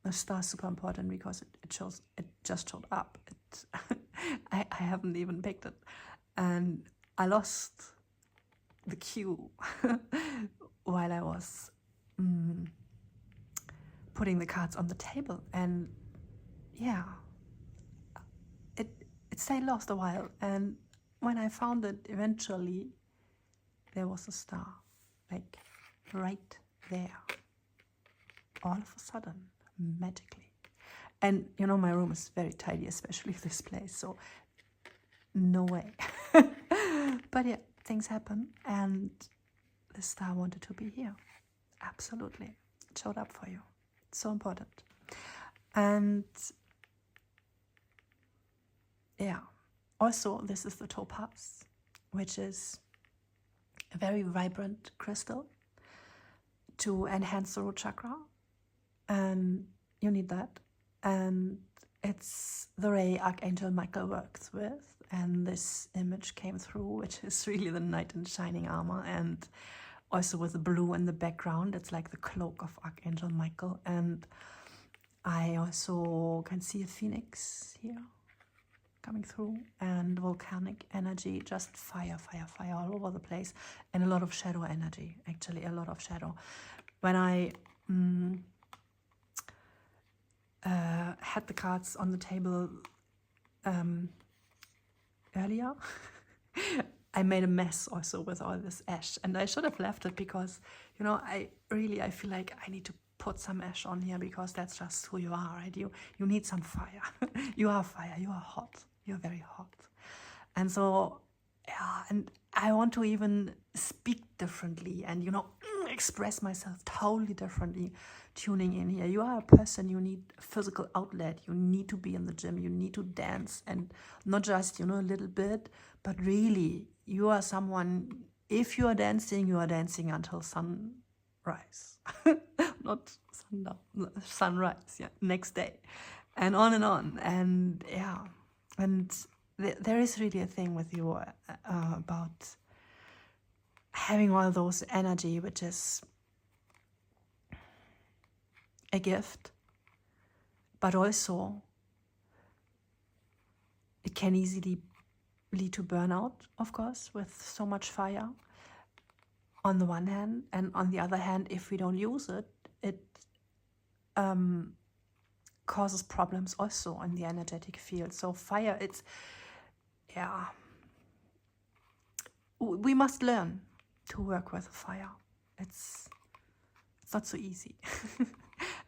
A: the star is super important because it just showed up. I haven't even picked it. And I lost the cue while I was putting the cards on the table, and yeah, it stayed lost a while, and when I found it eventually, there was a star, like right there, all of a sudden, magically. And you know, my room is very tidy, especially this place, so no way. But yeah, things happen, and the star wanted to be here. Absolutely. It showed up for you. It's so important. And yeah, also this is the topaz, which is a very vibrant crystal to enhance the root chakra, and you need that. And it's the ray Archangel Michael works with, and this image came through, which is really the knight in shining armor, and also with the blue in the background. It's like the cloak of Archangel Michael. And I also can see a phoenix here coming through, and volcanic energy, just fire all over the place, and a lot of shadow energy, actually a lot of shadow. When I had the cards on the table earlier, I made a mess also with all this ash, and I should have left it because, you know, I feel like I need to put some ash on here because that's just who you are, right? You need some fire. You are fire, you are hot, you're very hot. And so, yeah, and I want to even speak differently and, you know, express myself totally differently tuning in here. You are a person, you need a physical outlet, you need to be in the gym, you need to dance, and not just, you know, a little bit, but really, you are someone, if you are dancing until sunrise. Not sundown, sunrise, yeah, next day. And on. And yeah, and there is really a thing with you about having all those energy, which is a gift, but also it can easily lead to burnout, of course, with so much fire on the one hand, and on the other hand, if we don't use it, it causes problems also in the energetic field. So fire, it's, yeah, we must learn to work with fire. It's not so easy.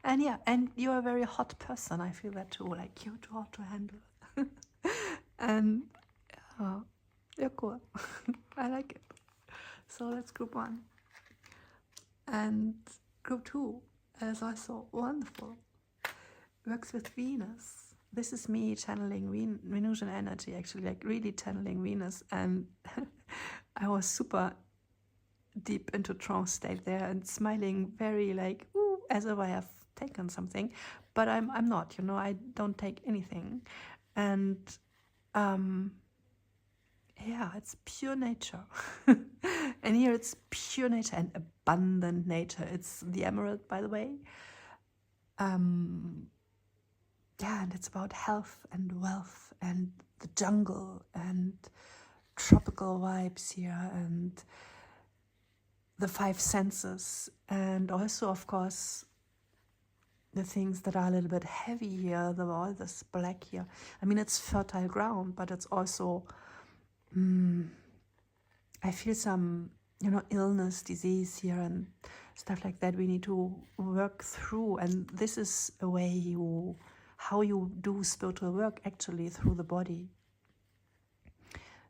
A: And yeah, and you're a very hot person. I feel that too, like you're too hot to handle. And you're cool. I like it. So that's group 1. And group 2 is also wonderful. works with Venus. This is me channeling Venusian energy, actually, like really channeling Venus. And I was super deep into trance state there and smiling very like, ooh, as if I have taken something. But I'm not, you know, I don't take anything. And yeah, it's pure nature. And here it's pure nature and abundant nature. It's the emerald, by the way. Yeah, and it's about health and wealth and the jungle and tropical vibes here and the 5 senses, and also, of course, the things that are a little bit heavy here, all this black here. I mean, it's fertile ground, but it's also, I feel some, you know, illness, disease here and stuff like that we need to work through. And this is a way how you do spiritual work, actually, through the body,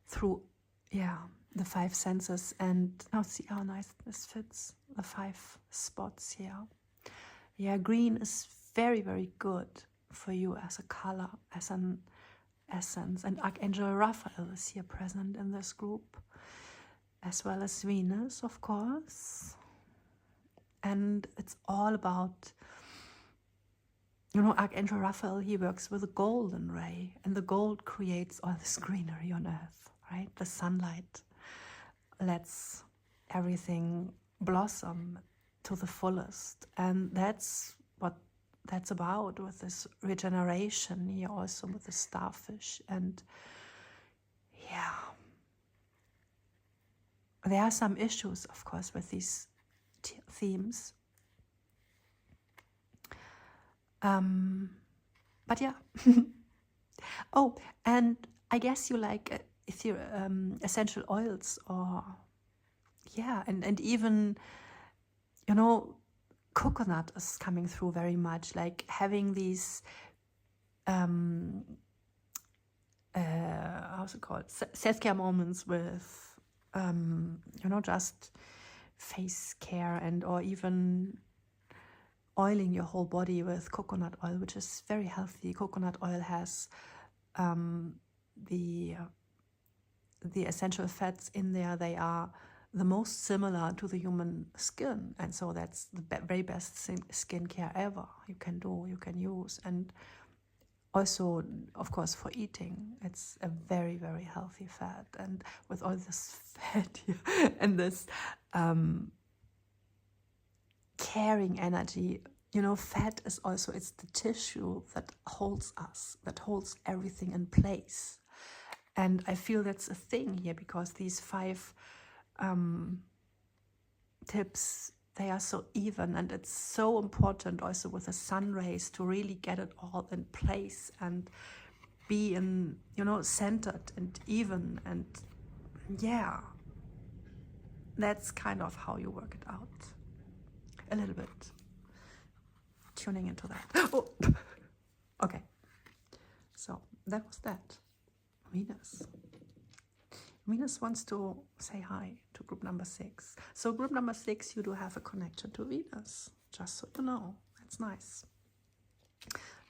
A: through, yeah, the 5 senses. And now see how nice this fits, the 5 spots here. Yeah, green is very, very good for you as a color, as an essence. And Archangel Raphael is here present in this group, as well as Venus, of course. And it's all about, you know, Archangel Raphael, he works with a golden ray, and the gold creates all this greenery on earth, right? The sunlight lets everything blossom to the fullest. And that's what that's about with this regeneration here, also with the starfish. And yeah, there are some issues, of course, with these themes. But yeah. Oh, and I guess you like essential oils, or yeah, and even, you know, coconut is coming through very much, like having these how's it called, self-care moments with you know, just face care, and or even oiling your whole body with coconut oil, which is very healthy. Coconut oil has the essential fats in there. They are the most similar to the human skin, and so that's the very best skincare ever you can do, you can use. And also, of course, for eating, it's a very, very healthy fat. And with all this fat here and this caring energy, you know, fat is also, it's the tissue that holds us, that holds everything in place. And I feel that's a thing here, because these 5 tips, they are so even, and it's so important also with the sun rays to really get it all in place and be in, you know, centered and even. And yeah, that's kind of how you work it out a little bit, tuning into that. Oh, okay, so that was that. Venus wants to say hi to group number 6. So group number 6, you do have a connection to Venus, just so you know. That's nice.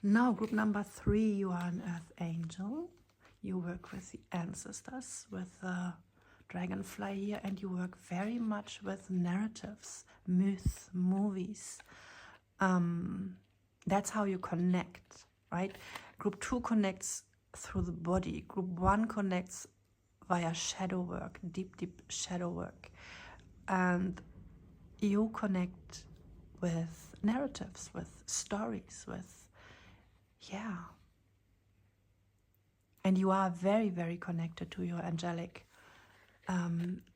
A: Now group number 3, you are an earth angel. You work with the ancestors, with the dragonfly here, and you work very much with narratives, myths, movies. That's how you connect, right? Group 2 connects through the body. Group 1 connects via shadow work, deep shadow work. And you connect with narratives, with stories, with, yeah. And you are very, very connected to your angelic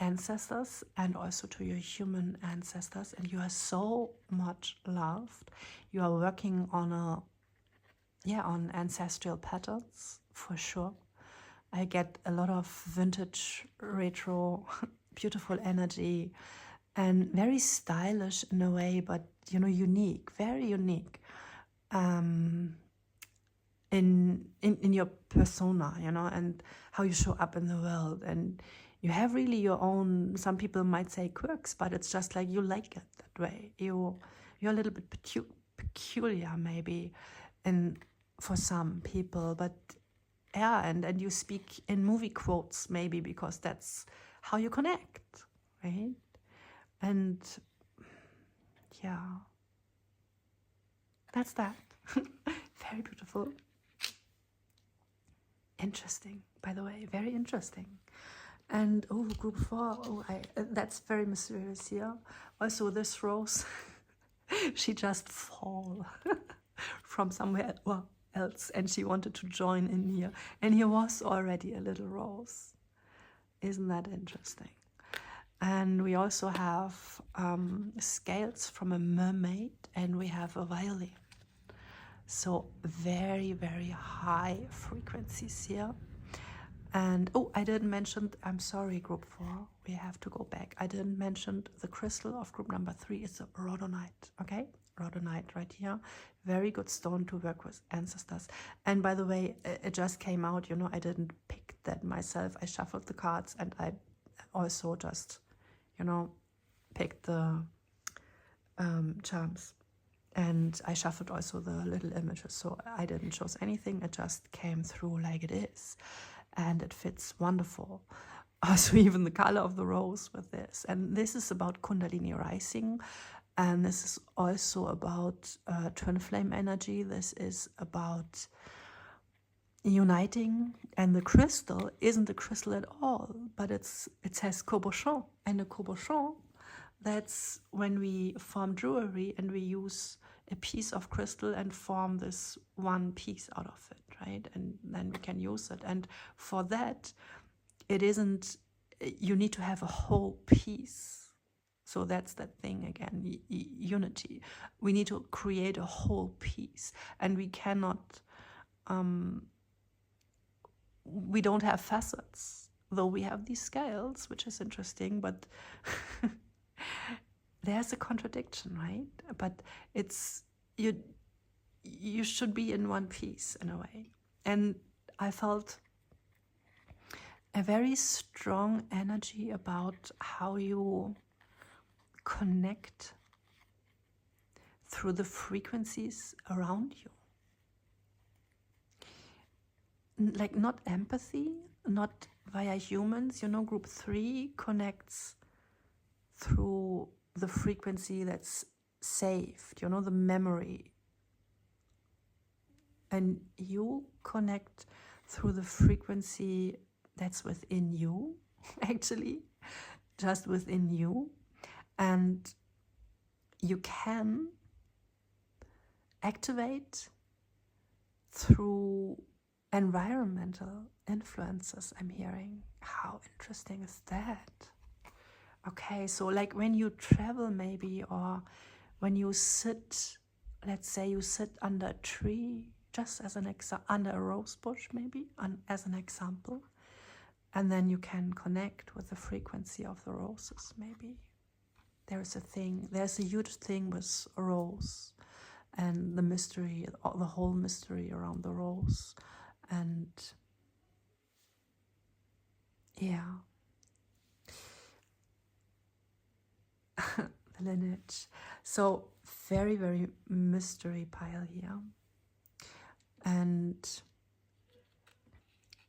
A: ancestors, and also to your human ancestors. And you are so much loved. You are working on on ancestral patterns, for sure. I get a lot of vintage, retro, beautiful energy, and very stylish in a way, but, you know, unique, very unique in your persona, you know, and how you show up in the world. And you have really your own, some people might say quirks, but it's just like you like it that way. You're a little bit peculiar, maybe. and for some people, but yeah, and you speak in movie quotes maybe because that's how you connect, right? And yeah, that's that. Very beautiful. Interesting, by the way, very interesting. And oh, group 4, oh, that's very mysterious here. Also, this rose, she just fall from somewhere else, and she wanted to join in here. And here was already a little rose. Isn't that interesting? And we also have scales from a mermaid, and we have a violin. So very, very high frequencies here. And oh, I didn't mention, I'm sorry, group 4, we have to go back. I didn't mention the crystal of group number 3 is the rhodonite, okay? Rhodonite right here. Very good stone to work with ancestors. And by the way, it just came out, you know, I didn't pick that myself. I shuffled the cards, and I also just, you know, picked the charms. And I shuffled also the little images, so I didn't choose anything. It just came through like it is. And it fits wonderful. Also, even the color of the rose with this. And this is about Kundalini rising. And this is also about twin flame energy. This is about uniting. And the crystal isn't a crystal at all, but it says cabochon. And a cabochon, that's when we form jewelry and we use a piece of crystal and form this one piece out of it, right? And then we can use it. And for that, it isn't, you need to have a whole piece. So that's that thing again, unity. We need to create a whole piece. And we cannot, we don't have facets, though we have these scales, which is interesting, but there's a contradiction, right? But it's, you should be in one piece in a way. And I felt a very strong energy about how you connect through the frequencies around you. Like not empathy, not via humans, you know, group 3 connects through the frequency that's saved, you know, the memory. And you connect through the frequency that's within you, actually, just within you. And you can activate through environmental influences, I'm hearing. How interesting is that? Okay, so like when you travel maybe, or when you sit, let's say you sit under a tree, just as an example, under a rose bush maybe, as an example, and then you can connect with the frequency of the roses maybe. There's a huge thing with a rose and the mystery, the whole mystery around the rose. And yeah, the lineage. So very, very mystery pile here. And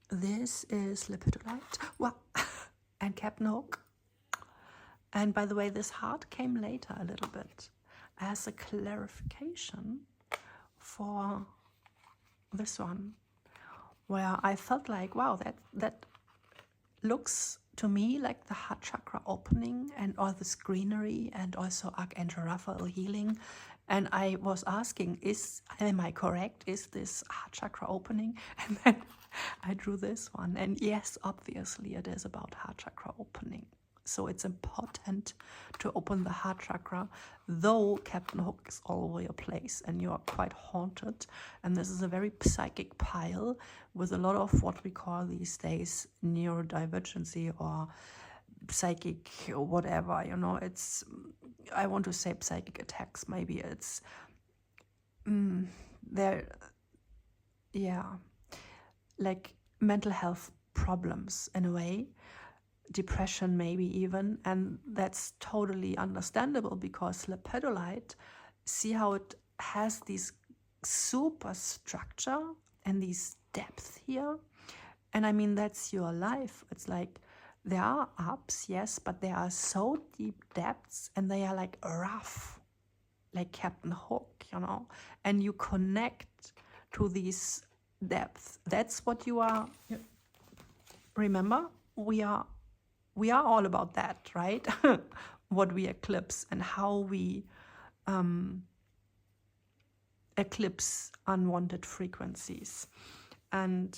A: this is lepidolite, wow, and Captain Hook. And by the way, this heart came later a little bit as a clarification for this one, where I felt like, wow, that looks to me like the heart chakra opening and all this greenery, and also Archangel Raphael healing. And I was asking, am I correct? Is this heart chakra opening? And then I drew this one. And yes, obviously it is about heart chakra opening. So it's important to open the heart chakra, though Captain Hook is all over your place and you are quite haunted. And this is a very psychic pile with a lot of what we call these days neurodivergency or psychic whatever, you know. It's, I want to say psychic attacks, maybe it's there, yeah, like mental health problems in a way, depression maybe even. And that's totally understandable, because lepidolite, see how it has these superstructure and these depth here. And I mean, that's your life. It's like there are ups, yes, but there are so deep depths, and they are like rough, like Captain Hook, you know, and you connect to these depths. That's what you are. Remember, we are all about that, right? What we eclipse and how we eclipse unwanted frequencies. And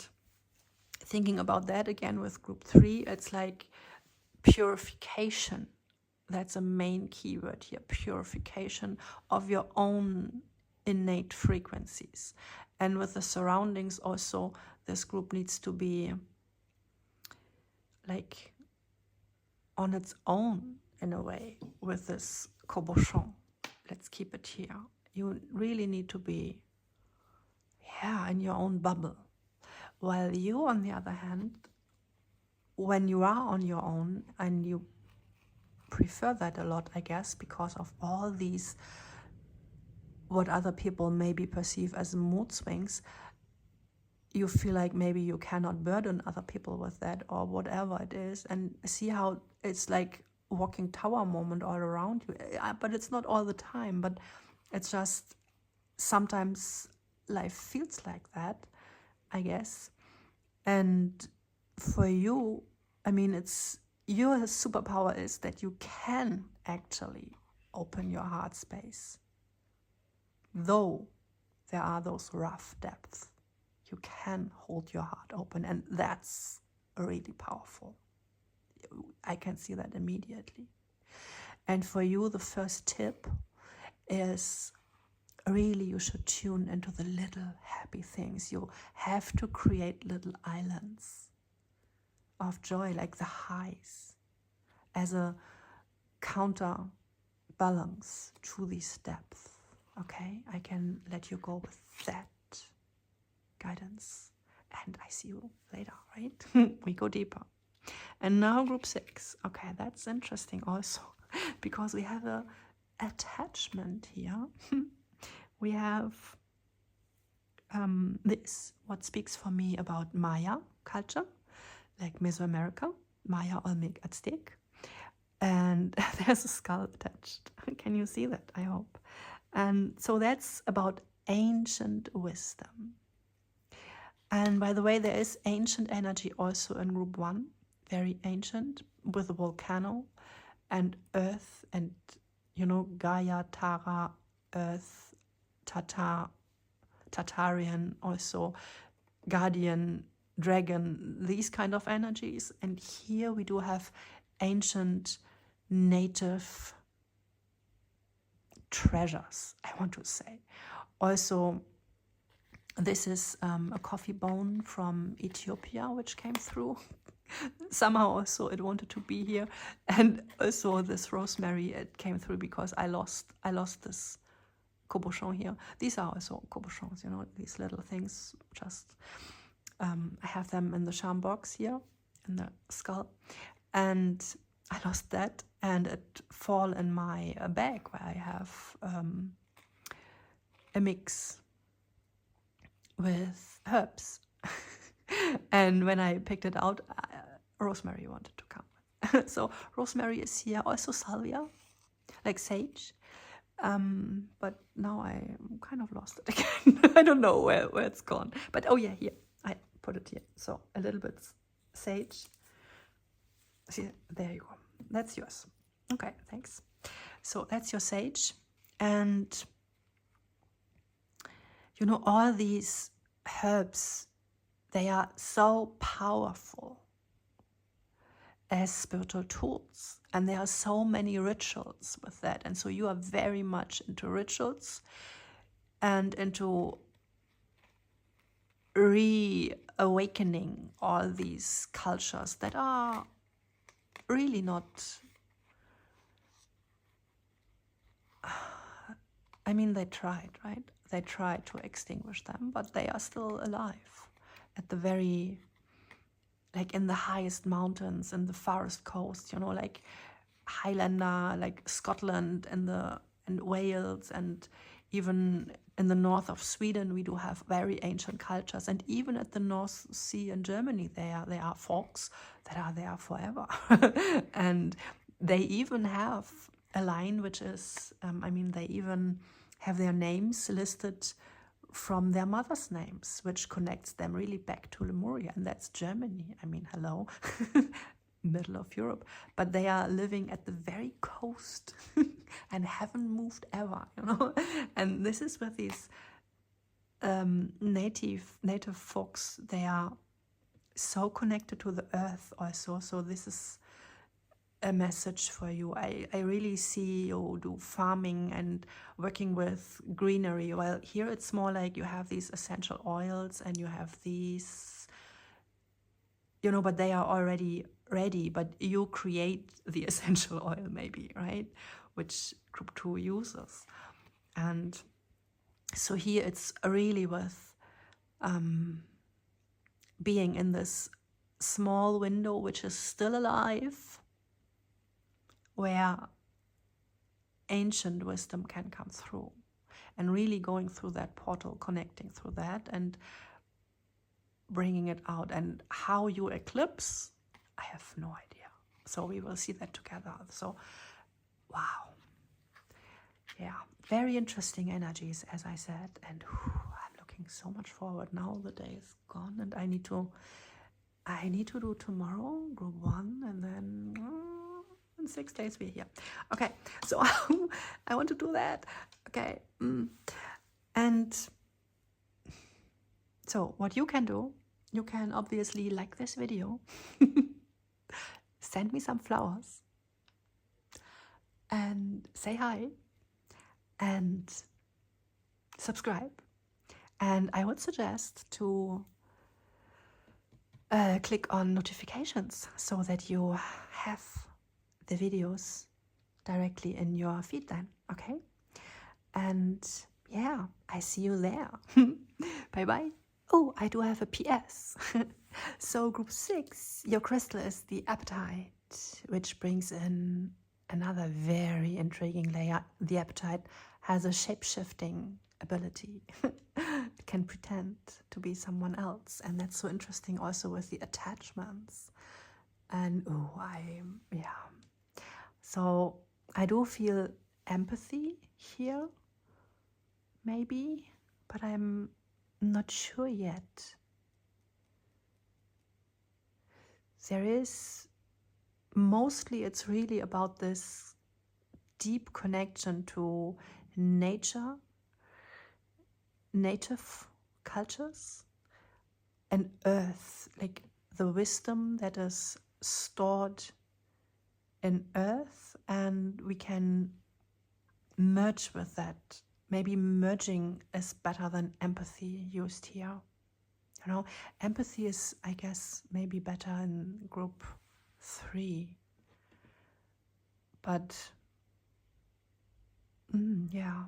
A: thinking about that again with group 3, it's like purification. That's a main keyword here, purification of your own innate frequencies. And with the surroundings also, this group needs to be like on its own in a way with this cabochon. Let's keep it here. You really need to be, in your own bubble. While you, on the other hand, when you are on your own, and you prefer that a lot, I guess, because of all these, what other people maybe perceive as mood swings, you feel like maybe you cannot burden other people with that or whatever it is, and see how it's like walking tower moment all around you. But it's not all the time, but it's just sometimes life feels like that, I guess. And for you, I mean, it's your superpower is that you can actually open your heart space, though there are those rough depths. You can hold your heart open, and that's really powerful. I can see that immediately. And for you, the first tip is really you should tune into the little happy things. You have to create little islands of joy, like the highs, as a counterbalance to these depths. Okay, I can let you go with that guidance, and I see you later, right? We go deeper. And now group 6. Okay, that's interesting also, because we have a attachment here. We have this, what speaks for me about Maya culture, like Mesoamerica, Maya, Olmec, Aztec. And there's a skull attached. Can you see that? I hope. And so that's about ancient wisdom. And by the way, there is ancient energy also in group 1, very ancient, with a volcano and earth and, you know, Gaia, Tara, earth, Tatarian, also guardian, dragon, these kind of energies. And here we do have ancient native treasures, I want to say. Also, this is a coffee bone from Ethiopia, which came through. Somehow also it wanted to be here. And also this rosemary, it came through because I lost this cabochon here. These are also cabochons, you know, these little things. Just I have them in the charm box here, in the skull. And I lost that, and it fall in my bag where I have a mix with herbs. And when I picked it out, rosemary wanted to come. So rosemary is here, also salvia, like sage. But now I kind of lost it again. I don't know where it's gone. But oh yeah, here, I put it here. So a little bit sage. See, there you go. That's yours. Okay, thanks. So that's your sage. And you know, all these herbs, they are so powerful as spiritual tools. And there are so many rituals with that. And so you are very much into rituals and into reawakening all these cultures that are really not, I mean, they tried, right? They tried to extinguish them, but they are still alive at the very, like in the highest mountains, in the farthest coast, you know, like Highlander, like Scotland and Wales, and even in the north of Sweden, we do have very ancient cultures, and even at the North Sea in Germany, there are folks that are there forever, and they even have a line which is, they even have their names listed from their mother's names, which connects them really back to Lemuria, and that's Germany. Hello, middle of Europe, but they are living at the very coast and haven't moved ever, And this is with these native folks. They are so connected to the earth also. So this is a message for you. I really see you do farming and working with greenery. Well, here it's more like you have these essential oils and you have these, but they are already ready, but you create the essential oil maybe, right? Which group 2 uses. And so here it's really with being in this small window which is still alive, where ancient wisdom can come through, and really going through that portal, connecting through that and bringing it out. And how you eclipse, I have no idea. So we will see that together. So, wow. Yeah, very interesting energies, as I said. And I'm looking so much forward. Now the day is gone, and I need to do tomorrow, group 1, and then in 6 days we're here. Okay, so I want to do that. Okay, and so what you can do, you can obviously like this video, send me some flowers, and say hi, and subscribe. And I would suggest to click on notifications so that you have the videos directly in your feed then, okay? And yeah, I see you there. Bye-bye. Oh, I do have a PS. So group 6, your crystal is the apatite, which brings in another very intriguing layer. The apatite has a shape-shifting ability. It can pretend to be someone else, and that's so interesting also with the attachments. And so I do feel empathy here, maybe, but I'm not sure yet. There is, mostly it's really about this deep connection to nature, native cultures, and earth, like the wisdom that is stored in earth, and we can merge with that. Maybe merging is better than empathy used here. Empathy is, I guess, maybe better in group 3. But yeah.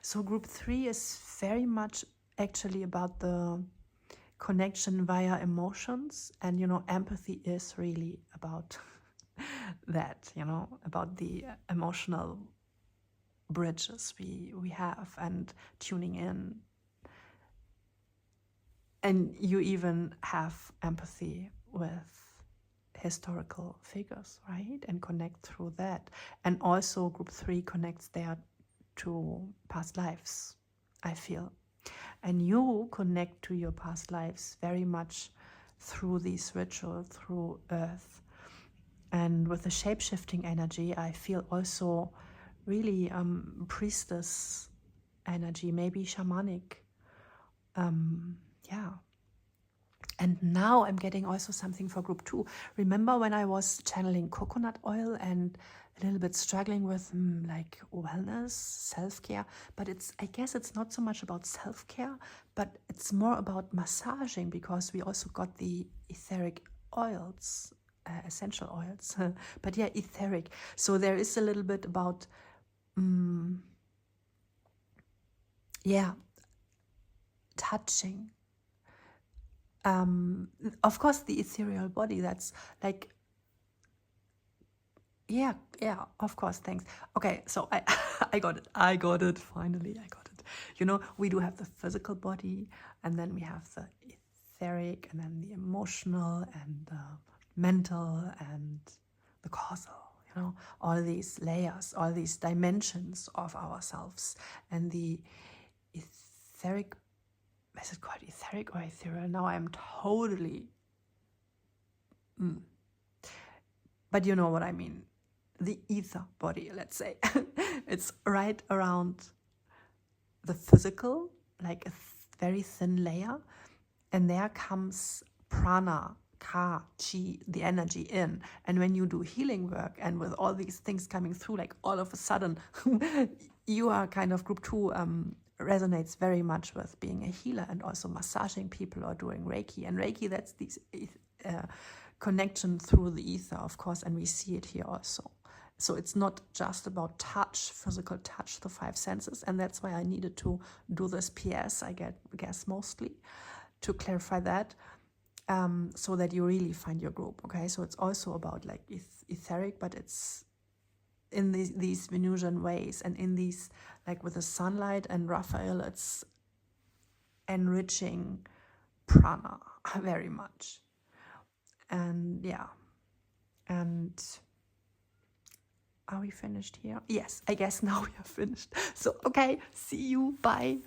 A: So group 3 is very much actually about the connection via emotions, and empathy is really about that, about the emotional bridges we have and tuning in. And you even have empathy with historical figures, right? And connect through that. And also group 3 connects there to past lives, I feel. And you connect to your past lives very much through these rituals, through earth. And with the shape-shifting energy, I feel also really priestess energy, maybe shamanic. Yeah. And now I'm getting also something for group 2. Remember when I was channeling coconut oil and a little bit struggling with like wellness, self-care, but I guess it's not so much about self-care, but it's more about massaging, because we also got the etheric oils, essential oils, but yeah, etheric. So there is a little bit about, touching. Of course, the ethereal body, that's like, yeah, of course, thanks. Okay, so I got it, finally, I got it. You know, we do have the physical body, and then we have the etheric, and then the emotional, and the mental, and the causal. You know, all these layers, all these dimensions of ourselves. And the etheric, is it called etheric or ethereal? Now I'm totally... But you know what I mean. The ether body, let's say. It's right around the physical, like a very thin layer. And there comes prana, ka, chi, the energy in. And when you do healing work, and with all these things coming through, like all of a sudden, you are kind of group 2, resonates very much with being a healer and also massaging people or doing Reiki. And Reiki, that's these connection through the ether, of course, and we see it here also. So it's not just about touch, physical touch, the 5 senses, and that's why I needed to do this PS, I guess mostly, to clarify that, so that you really find your group, okay? So it's also about like etheric, but it's in these Venusian ways, and in these, like with the sunlight and Raphael, it's enriching prana very much. And yeah, and are we finished here? Yes, I guess now we are finished. So, okay, see you, bye.